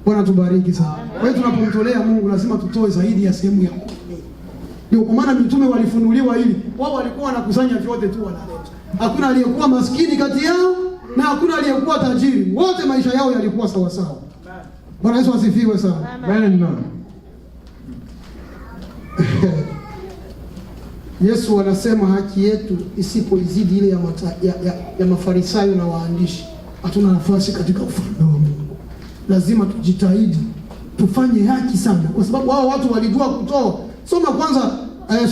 Bwana tubariki sana. Kwa hiyo tunapomtolea Mungu lazima tutoe zaidi ya sehemu ya 10. Ndio kwa maana mitume walifunuliwa ili wao walikuwa wanakusanya vyote tu wanaleta. Hakuna aliyekuwa maskini kati yao na hakuna aliyekuwa tajiri. Wote maisha yao yalikuwa sawa sawa. Bwana Yesu asifiwe sana. Amen. Yesu anasema haki yetu isipoizidi ile ya Mafarisayo na waandishi, hatuna nafasi katika ufalme wa Mungu. Lazima tujitahidi tufanye haki sana, kwa sababu hao watu walijua kutoa. Soma kwanza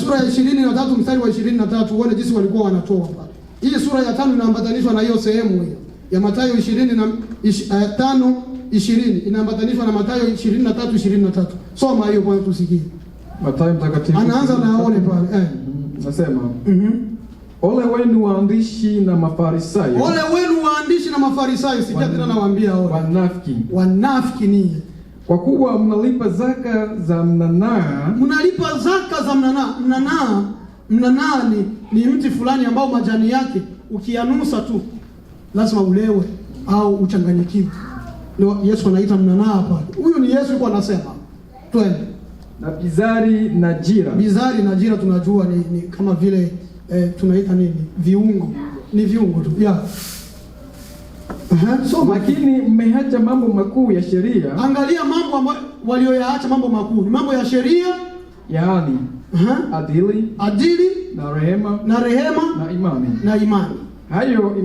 sura ya 23 mstari wa 23 uone jinsi walikuwa wanatoa pale. Hii sura ya 5 inaambatanishwa na hiyo sehemu hiyo ya Mathayo 5:20 inaambatanishwa na Mathayo 23:23. Soma hiyo kwanza tusikie. Mathayo mtakatifu anaanza na aone pale nasema ole wenu waandishi na Mafarisayo. Ole wenu waandishi na Mafarisayo, sija tena nawaambia ole. Wanafiki ninyi. Kwa kuwa mnalipa zaka za mnanaa. Mnalipa zaka za mnanaa. Mnanaa ni mti fulani ambao majani yake ukianusa tu lazima ulewe au uchanganyikiwe. Ndio Yesu anaita mnanaa hapa. Huyu ni Yesu yuko anasema. Twende. Na bizari na jira. Bizari na jira tunajua ni kama vile tunaita nini? Viungo. Ni viungo tu. Yeah. So, lakini mmeacha mambo makuu ya sheria. Angalia mambo walioyaacha, mambo makuu. Ni mambo ya sheria, yaani adili na rehema na imani. Hayo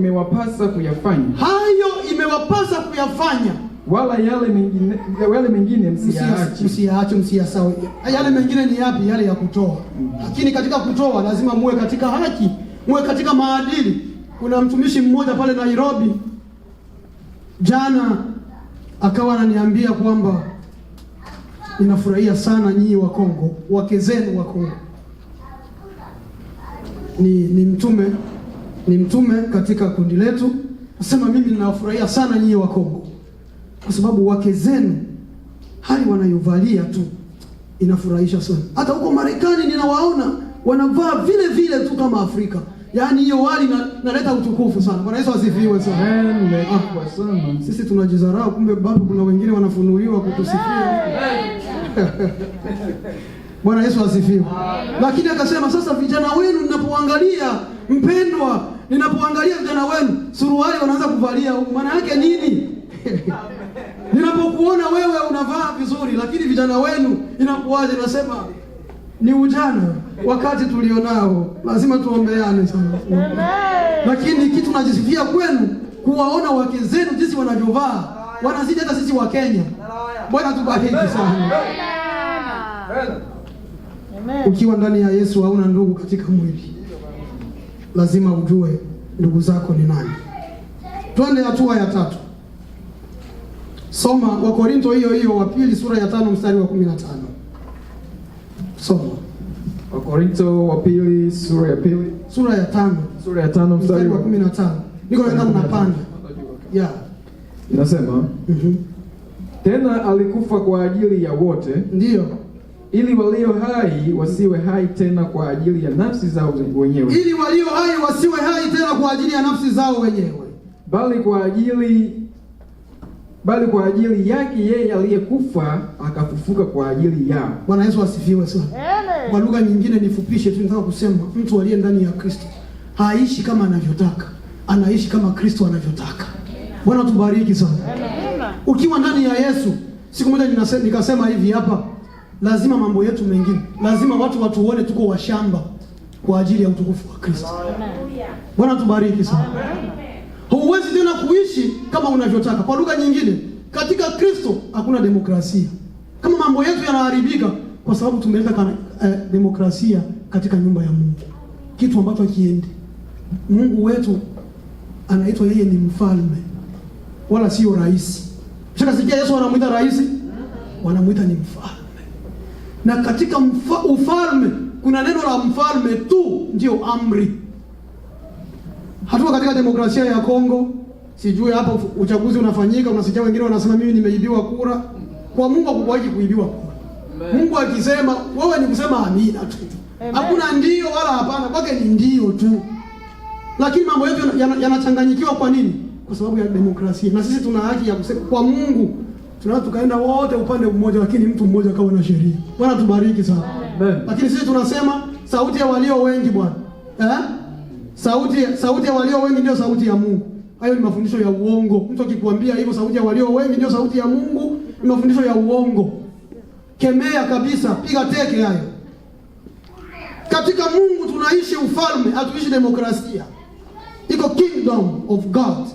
imewapasa kuyafanya. Wala yale mengine msiyaache. Msiyasahau. Yale mengine ni yapi? Yale ya kutoa. Lakini katika kutoa lazima muwe katika haki, muwe katika maadili. Kuna mtumishi mmoja pale Nairobi jana akawa ananiambia kwamba ninafurahia sana nyinyi wa Kongo, wake zenu wa Kongo. Ni mtume katika kundi letu. Nasema mimi ninafurahia sana nyinyi wa Kongo kwa sababu wake zenu hali wanayovalia tu inafurahisha sana. Hata huko Marekani ninawaona wanavaa vile tu kama Afrika. Yaani hiyo wali naleta utukufu sana. Bwana Yesu asifiwe sana. Sisi tunajizarau, kumbe bado kuna wengine wanafunuliwa kutusifia. Bwana Yesu asifiwe. Lakini akasema sasa vijana wenu ninapoangalia, mpendwa, ninapoangalia vijana wenu suruali wanaanza kuvalia, maana yake nini? Ninapokuona wewe unavaa vizuri lakini vijana wenu inakuwaje? Nasema ni ujana wakati tulionao, lazima tuombeane sana. Lakini kitu najisifia kwenu kuwaona wake zenu jinsi wanavyovaa, wanazidi hata sisi wa Kenya. Bwana tubariki sana. Ukiwa ndani ya Yesu hauna ndugu katika mwili, lazima ujue ndugu zako ni nani. Twende hatua ya 3. Soma Wakorintho hiyo wa pili sura ya 5 mstari wa 15. Soma Wakorintho wa pili sura ya 5 mstari wa 15. Niko naenda mnapanda. Yeah. Inasema tena alikufa kwa ajili ya wote. Ndio. Ili walio hai wasiwe hai tena kwa ajili ya nafsi zao wenyewe. Ili walio hai wasiwe hai tena kwa ajili ya nafsi zao wenyewe. Bali kwa ajili yake yeye aliyekufa akafufuka kwa ajili yao. Bwana Yesu asifiwe sana. Amen. Kwa lugha nyingine nifupishe tu, nataka kusema mtu aliye ndani ya Kristo haishi kama anavyotaka, anaishi kama Kristo anavyotaka. Bwana tubariki sana. Amen. Ukiwa ndani ya Yesu, siku moja nikasema hivi hapa, lazima mambo yetu mengine, lazima watu watuone tuko washamba kwa ajili ya utukufu wa Kristo. Bwana tubariki sana. Huwezi tena kuishi kama unavyotaka. Kwa lugha nyingine, katika Kristo hakuna demokrasia. Kama mambo yetu yanaharibika kwa sababu tumeleta demokrasia katika nyumba ya Mungu, kitu ambacho kiendi. Mungu wetu anaitwa yeye ni mfalme, wala sio rais. Shakasikia Yesu anamuita rais, wanamuita ni mfalme. Na katika ufalme kuna neno la mfalme tu ndio amri. Hatuko katika demokrasia ya Kongo. Sijui hapa uchaguzi unafanyika, unasikia wengine wanasema mimi nimeibiwa kura. Kwa Mungu hakuwahi kuibiwa kura. Mungu akisema wewe ni kusema amina tu. Hakuna ndio wala hapana, kwake ni ndio tu. Lakini mambo yetu yanachanganyikiwa kwa nini? Kwa sababu ya demokrasia. Na sisi tuna haki ya kusema kwa Mungu tunaweza tukaenda wote upande mmoja, lakini mtu mmoja kawa na sheria. Bwana tubariki sana. Lakini sisi tunasema sauti ya walio wengi Bwana. Sauti ya walio wengi ndio sauti ya Mungu. Hayo ni mafundisho ya uongo. Mtu akikwambia hivyo sauti ya walio wengi ndio sauti ya Mungu, ni mafundisho ya uongo. Kemea kabisa, piga teke hayo. Katika Mungu tunaishi ufalme, hatuishi demokrasia. Iko kingdom of God.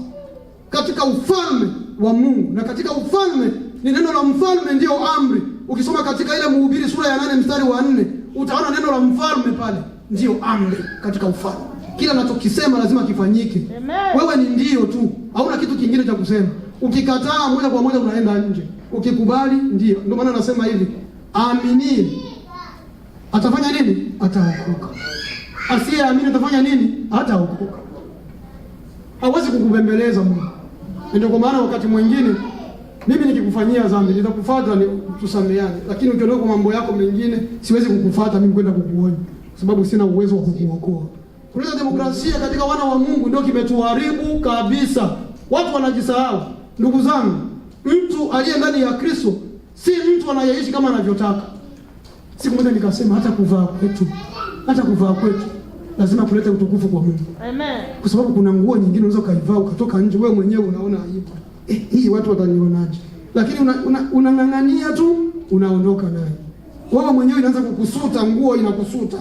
Katika ufalme wa Mungu, na katika ufalme ni neno la mfalme ndio amri. Ukisoma katika ile Mhubiri sura ya 8 mstari wa 4, utaona neno la mfalme pale ndio amri katika ufalme. Kila anachokisema lazima kifanyike. Wewe ni ndio tu, hauna kitu kingine cha kusema. Ukikataa moja kwa moja unaenda nje. Ukikubali ndio. Ndio maana anasema hivi, aaminie atafanya nini? Ataokoka. Asiyeamini atafanya nini? Hataokoka. Hawezi kukubembeleza Mungu. Ndio kwa maana wakati mwingine mimi nikikufanyia dhambi nitakufuata ni tusameane, lakini ukiondoka kwa mambo yako mengine siwezi kukufuata mimi kwenda kukuonya, sababu sina uwezo wa kukuokoa. Kuleta demokrasia katika wana wa Mungu ndio kimetuharibu kabisa. Watu wanajisahau. Ndugu zangu, mtu aliye ndani ya Kristo si mtu anayeishi kama anavyotaka. Siku moja nikasema hata kuvaa kwetu lazima kuleta utukufu kwa Mungu. Amen. Kwa sababu kuna nguo nyingine unaweza kaivaa ukatoka nje wewe mwenyewe unaona aibu. Hii watu watanionaje? Lakini unang'ang'ania tu, unaondoka naye. Wewe mwenyewe inaanza kukusuta, nguo inakusuta.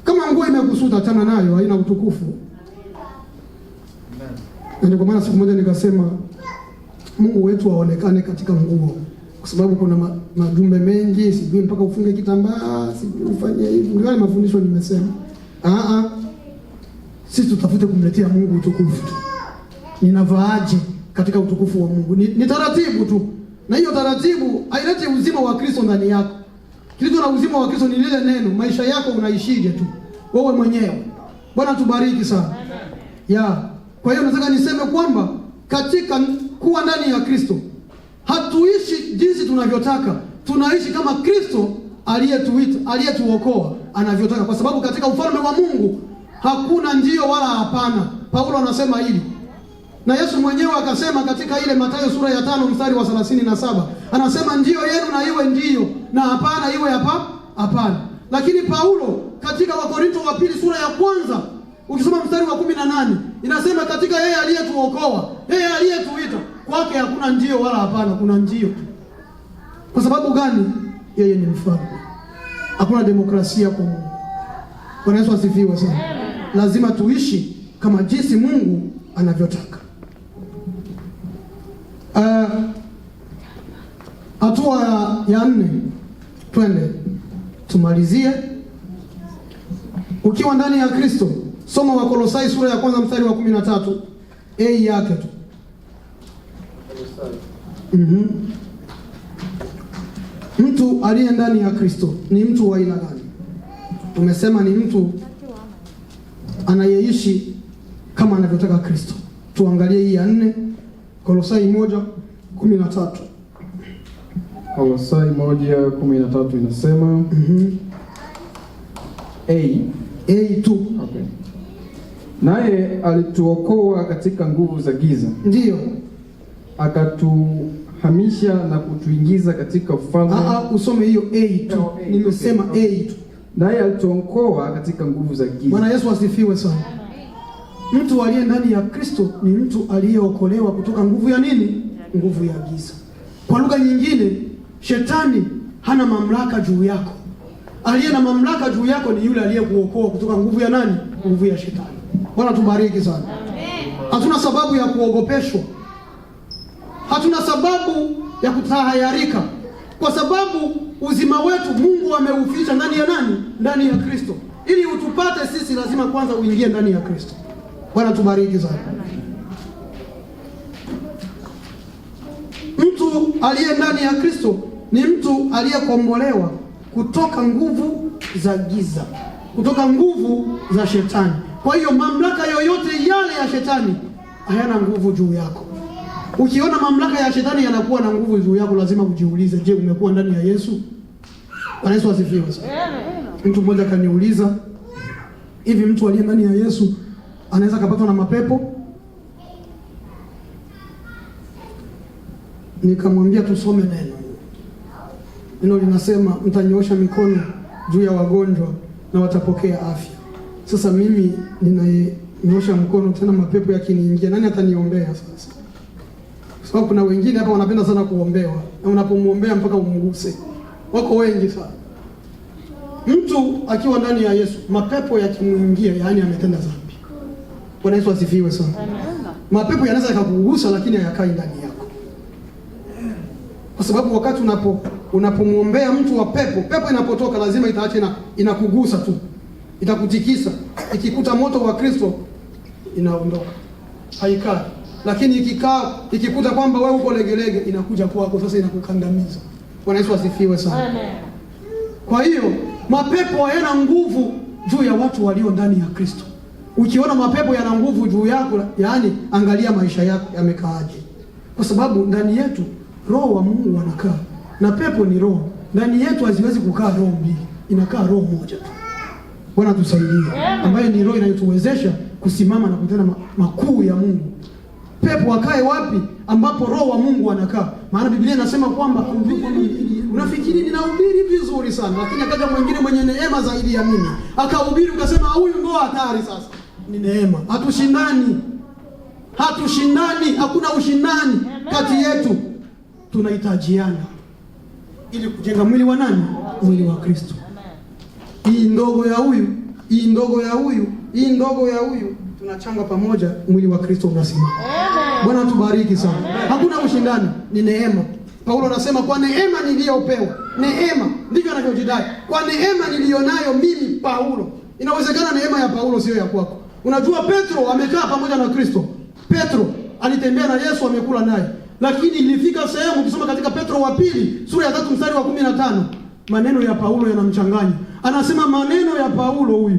Kama nguo imekusuta, achana nayo, haina utukufu. Ndio kwa maana siku moja nikasema Mungu wetu aonekane katika nguo. Kwa sababu kuna majumbe mengi, sijui mpaka ufunge kitambaa, sijui ufanye hivi. Ndio mafundisho nimesema. Sisi tutafute kumletea Mungu utukufu tu. Ninavaaje katika utukufu wa Mungu? Ni taratibu tu. Na hiyo taratibu haileti uzima wa Kristo ndani yako. Kilicho na uzima wa Kristo ni lile neno. Maisha yako unaishije tu wewe mwenyewe. Bwana tubariki sana. Kwa hiyo nataka niseme kwamba katika kuwa ndani ya Kristo hatuishi jinsi tunavyotaka. Tunaishi kama Kristo aliyetuita, aliyetuokoa anavyotaka, kwa sababu katika ufalme wa Mungu hakuna ndio wala hapana. Paulo anasema hili. Na Yesu mwenyewe akasema katika ile Mathayo sura ya 5 mstari wa 37, anasema ndio yenu na iwe ndio, na hapana iwe hapana. Lakini Paulo katika Wakorintho wa pili sura ya 1 ukisoma mstari wa 18 inasema katika yeye aliyetuokoa, yeye aliyetuita, kwake hakuna ndio wala hapana, kuna ndio. Kwa sababu gani? Yeye ni mfalme. Hakuna demokrasia kwa Mungu. Bwana Yesu asifiwe sana. Lazima tuishi kama jinsi Mungu anavyotaka. Hatua ya 4, twende tumalizie. Ukiwa ndani ya Kristo, soma Wakolosai sura ya 1 mstari wa 13. Yake tu. Mtu aliye ndani ya Kristo ni mtu wa aina gani? Tumesema ni mtu anayeishi kama anavyotaka Kristo. Tuangalie hii ya 4, Kolosai 1:13. Kolosai 1:13 inasema tu. Okay. Naye alituokoa katika nguvu za giza. Ndio. Akatuhamisha na kutuingiza katika ufalme. Usome hiyo tu. Nimesema tu. Naye alituokoa katika nguvu za giza. Bwana Yesu asifiwe sana. Mtu aliye ndani ya Kristo ni mtu aliyeokolewa kutoka nguvu ya nini? nguvu ya giza. Kwa lugha nyingine, shetani hana mamlaka juu yako. Aliye na mamlaka juu yako ni yule aliyekuokoa kutoka nguvu ya nani? Nguvu ya shetani. Bwana tubariki sana. Hatuna sababu ya kuogopeshwa. Hatuna sababu ya kutahayarika, kwa sababu uzima wetu Mungu ameuficha ndani ya nani? Ndani ya Kristo. Ili utupate sisi, lazima kwanza uingie ndani ya Kristo. Bwana tubariki sana. Mtu aliye ndani ya Kristo ni mtu aliyekombolewa kutoka nguvu za giza, kutoka nguvu za shetani. Kwa hiyo mamlaka yoyote yale ya shetani hayana nguvu juu yako. Ukiona mamlaka ya shetani yanakuwa na nguvu juu yako, lazima ujiulize, je, umekuwa ndani ya Yesu? Bwana Yesu asifiwe. Mtu mmoja kaniuliza, hivi mtu aliye ndani ya Yesu anaweza kupatwa na mapepo? Nikamwambia tusome neno. Neno linasema mtanyoosha mikono juu ya wagonjwa na watapokea afya. Sasa mimi ninanyosha mkono, tena mapepo yakiniingia, nani ataniombea sasa? Sababu kuna wengine hapa wanapenda sana kuombewa, na unapomwombea mpaka umguse. Wako wengi sana. Mtu akiwa ndani ya Yesu, mapepo yakimuingia, yaani ametenda dhambi. Bwana Yesu asifiwe sana. Mapepo yanaweza yakakugusa, lakini hayakai ndani yako. Kwa sababu wakati unapomwombea mtu wa pepo inapotoka lazima itaacha inakugusa tu. Itakutikisa. Ikikuta moto wa Kristo inaondoka. Haikai. Lakini ikikuta kwamba wewe uko legelege, inakuja kwako, sasa inakukandamiza. Bwana Yesu asifiwe sana. Amen. Kwa hiyo mapepo hayana nguvu juu ya watu walio ndani ya Kristo. Ukiona mapepo yana nguvu juu yako, yaani angalia maisha yako yamekaaje. Kwa sababu ndani yetu Roho wa Mungu anakaa, na pepo ni roho. Ndani yetu haziwezi kukaa roho mbili, inakaa roho moja tu. Bwana tusaidie, ambaye ni roho inayotuwezesha kusimama na kutenda makuu ya Mungu. Pepo akae wapi? Ambapo Roho wa Mungu anakaa. Maana Biblia inasema kwamba unafikiri ninahubiri vizuri sana, lakini akaja mwingine mwenye neema zaidi ya mimi akahubiri, ukasema huyu ndo hatari. Sasa ni neema. Hatushindani, hakuna ushindani kati yetu. Tunahitajiana ili kujenga mwili wa nani? Mwili wa Kristo. Hii ndogo ya huyu, hii ndogo ya huyu, hii ndogo ya huyu, tunachanga pamoja, mwili wa Kristo unasimama. Bwana tubariki sana. Hakuna ushindani, ni neema. Paulo anasema kwa neema niliyopewa. Neema ndivyo anavyojidai. Kwa neema nilionayo mimi Paulo. Inawezekana neema ya Paulo sio ya kwako. Unajua Petro amekaa pamoja na Kristo. Petro alitembea na Yesu, amekula naye. Lakini ilifika sehemu, ukisoma katika Petro wa pili sura ya 3 mstari wa 15, maneno ya Paulo yanamchanganya. Anasema maneno ya Paulo huyu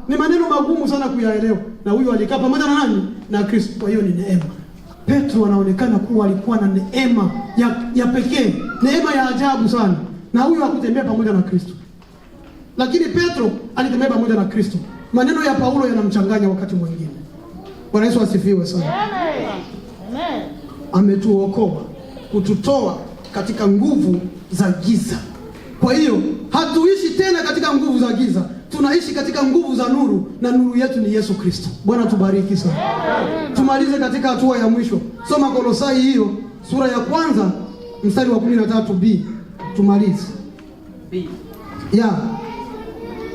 ni maneno magumu sana kuyaelewa. Na huyu alikaa pamoja na nani? Na Kristo. Kwa hiyo ni neema. Petro anaonekana kuwa alikuwa na neema ya pekee, neema ya ajabu sana. Na huyu hakutembea pamoja na Kristo. Lakini Petro alitembea pamoja na Kristo. Maneno ya Paulo yanamchanganya wakati mwingine. Bwana Yesu asifiwe sana. Amen. Ametuokoa, kututoa katika nguvu za giza. Kwa hiyo hatuishi tena katika nguvu za giza, tunaishi katika nguvu za nuru, na nuru yetu ni Yesu Kristo. Bwana tubariki sana. Tumalize katika hatua ya mwisho. Soma Kolosai hiyo sura ya 1 mstari wa 13b. Tumalize. B. Ya.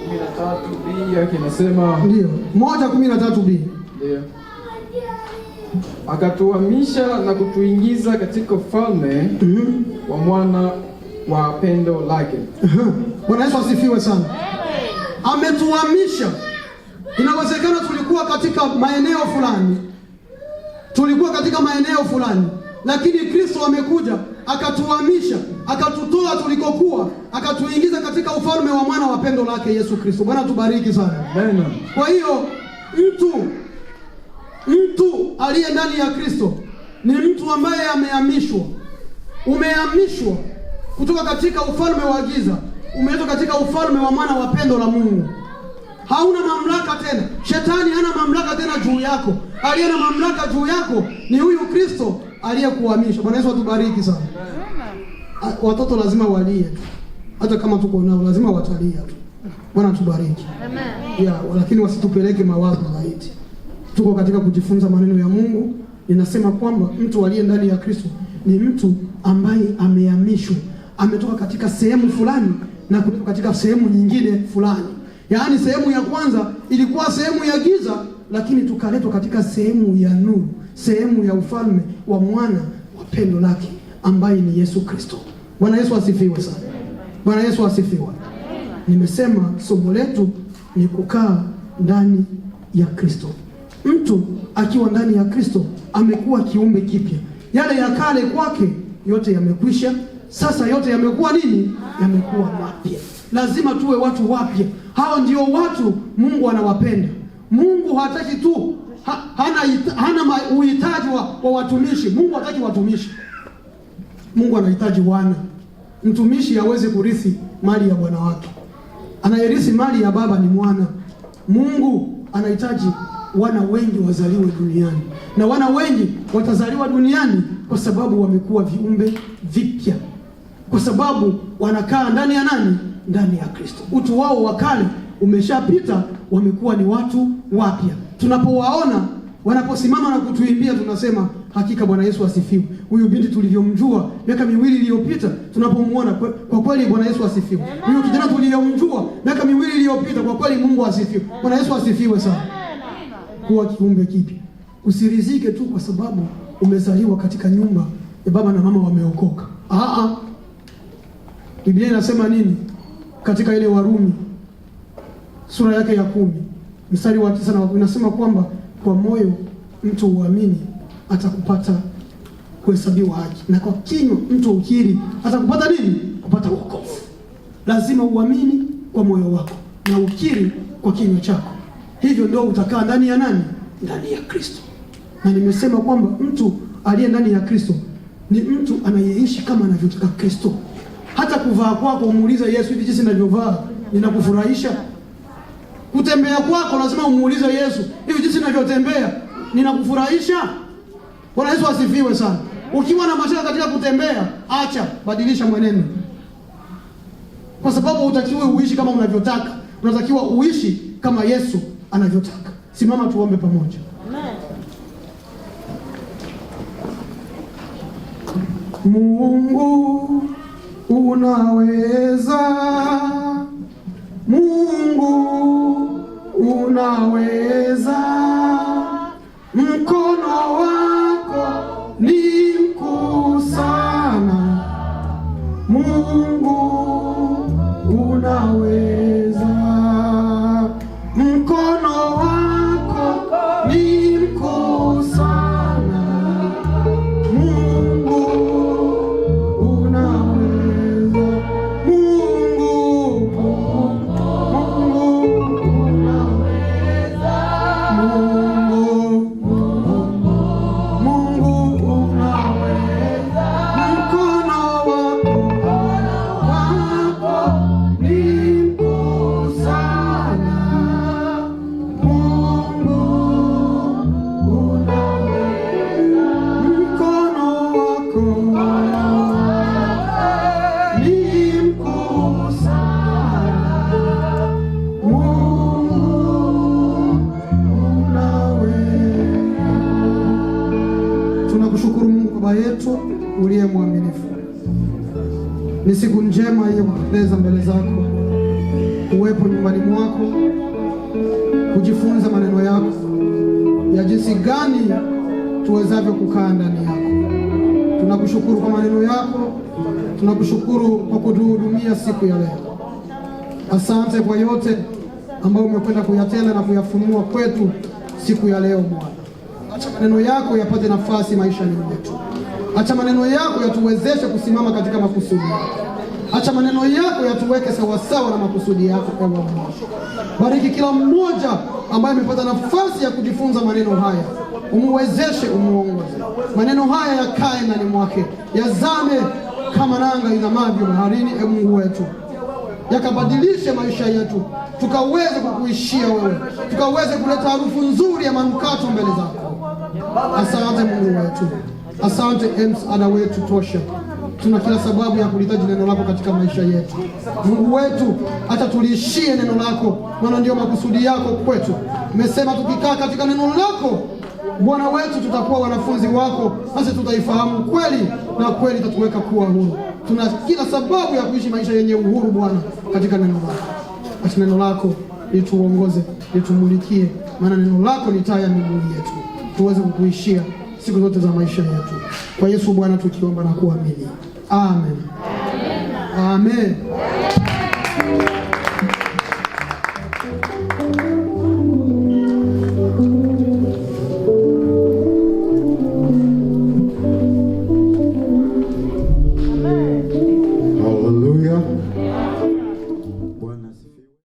13b yake inasema ndio. 1:13b. Ndio. Akatuhamisha na kutuingiza katika ufalme wa mwana wa pendo lake. Bwana Yesu asifiwe sana. Ametuhamisha. Inawezekana tulikuwa katika maeneo fulani, lakini Kristo amekuja akatuhamisha, akatutoa tulikokuwa, akatuingiza katika ufalme wa mwana wa pendo lake Yesu Kristo. Bwana tubariki sana. Amen. Kwa hiyo mtu aliye ndani ya Kristo ni mtu ambaye amehamishwa. Umehamishwa kutoka katika ufalme wa giza, umeletwa katika ufalme wa mwana wa pendo la Mungu. Hauna mamlaka tena. Shetani hana mamlaka tena juu yako. Aliye na mamlaka juu yako ni huyu Kristo aliyekuhamisha. Bwana Yesu atubariki sana. Watoto lazima walie tu. Hata kama tuko nao lazima watalia tu. Bwana tubariki. Amen. Lakini wasitupeleke mawazo zaidi. Tuko katika kujifunza maneno ya Mungu, ninasema kwamba mtu aliye ndani ya Kristo ni mtu ambaye amehamishwa, ametoka katika sehemu fulani na kutoka katika sehemu nyingine fulani. Yaani sehemu ya kwanza ilikuwa sehemu ya giza, lakini tukaletwa katika sehemu ya nuru, sehemu ya ufalme wa mwana wa pendo lake ambaye ni Yesu Kristo. Bwana Yesu asifiwe sana. Bwana Yesu asifiwe. Nimesema somo letu ni kukaa ndani ya Kristo. Mtu akiwa ndani ya Kristo amekuwa kiumbe kipya. Yale ya kale kwake yote yamekwisha, sasa yote yamekuwa nini? Yamekuwa mapya. Lazima tuwe watu wapya. Hao ndio watu Mungu anawapenda. Mungu hataki tu hana uhitaji wa watumishi. Mungu hataki watumishi. Mungu anahitaji wana. Mtumishi hawezi kurithi mali ya bwana wake. Anayerithi mali ya baba ni mwana. Mungu anahitaji wana wengi wazaliwe duniani, na wana wengi watazaliwa duniani kwa sababu wamekuwa viumbe vipya, kwa sababu wanakaa ndani ya nani? Ndani ya Kristo. Utu wao wa kale umeshapita, wamekuwa ni watu wapya. Tunapowaona wanaposimama na kutuimbia, tunasema hakika Bwana Yesu asifiwe. Huyu binti tulivyomjua miaka 2 iliyopita, tunapomuona kwa kweli Bwana Yesu asifiwe. Huyu kijana tuliyomjua miaka 2 iliyopita, kwa kweli Mungu asifiwe. Bwana Yesu asifiwe sana. Kuwa kiumbe kipya. Usirizike tu kwa sababu umezaliwa katika nyumba ya baba na mama wameokoka. Biblia inasema nini? Katika ile Warumi sura yake ya 10 mstari wa 9 na 10 inasema kwamba kwa moyo mtu uamini atakupata kuhesabiwa haki, na kwa kinywa mtu ukiri atakupata nini? Kupata wokovu. Lazima uamini kwa moyo wako na ukiri kwa kinywa chako. Hivyo ndio utakaa ndani ya nani? Ndani ya Kristo. Na nimesema kwamba mtu aliye ndani ya Kristo ni mtu anayeishi kama anavyotaka Kristo. Hata kuvaa kwako umuulize Yesu, hivi jinsi ninavyovaa ninakufurahisha? Kutembea kwako lazima umuulize Yesu, hivi jinsi ninavyotembea ninakufurahisha? Bwana Yesu asifiwe sana. Ukiwa na mashaka katika kutembea, acha, badilisha mwenendo. Kwa sababu hutakiwi uishi kama unavyotaka. Unatakiwa uishi kama Yesu anavyotaka. Simama tuombe pamoja. Amen. Mungu unaweza, Mungu unaweza, mkono wako ni mkuu sana. Mungu unaweza, mkono wako ni mkuu sana. Mungu unaweza, Mungu unaweza, Mungu unaweza, mkono wako ni mkuu sana. Mungu unaweza, mkono wako ni mkuu sana. Mungu unaweza. Tunakushukuru Mungu Baba yetu uliye mwaminifu. Ni siku njema ya kupendeza mbele zako, uwepo nyumbani mwako, kujifunza maneno yako ya jinsi gani tuwezavyo kukaa ndani yako. Tunakushukuru kwa maneno yako, tunakushukuru kwa kutuhudumia siku ya leo. Asante kwa yote ambayo umekwenda kuyatenda na kuyafunua kwetu siku ya leo Bwana. Acha maneno yako yapate nafasi maishani mwetu. Acha maneno yako yatuwezeshe kusimama katika makusudi yako. Acha maneno yako yatuweke sawasawa na makusudi yako kwa Bwana. Bariki kila mmoja ambaye amepata nafasi ya kujifunza maneno haya. Umuwezeshe, umuongoze. Maneno haya yakae ndani mwake, yazame kama nanga izamavyo baharini, Mungu wetu. Yakabadilishe maisha yetu, tukaweze kukuishia wewe, tukaweze kuleta harufu nzuri ya manukato mbele zako. Asante Mungu wetu. Asante msaada wetu tosha. Tuna kila sababu ya kulihitaji neno lako katika maisha yetu. Mungu wetu, hata tuliishie neno lako, maana ndio makusudi yako kwetu. Umesema tukikaa katika neno lako Bwana wetu, tutakuwa wanafunzi wako, nasi tutaifahamu kweli, na kweli itatuweka kuwa huru. Tuna kila sababu ya kuishi maisha yenye uhuru Bwana, katika neno lako. Katika neno lako lituongoze, litumulikie, maana neno lako ni taa ya miguu yetu, tuweze kukuishia siku zote za maisha yetu. Kwa Yesu Bwana tukiomba na kuamini. Amen. Amen. Amen.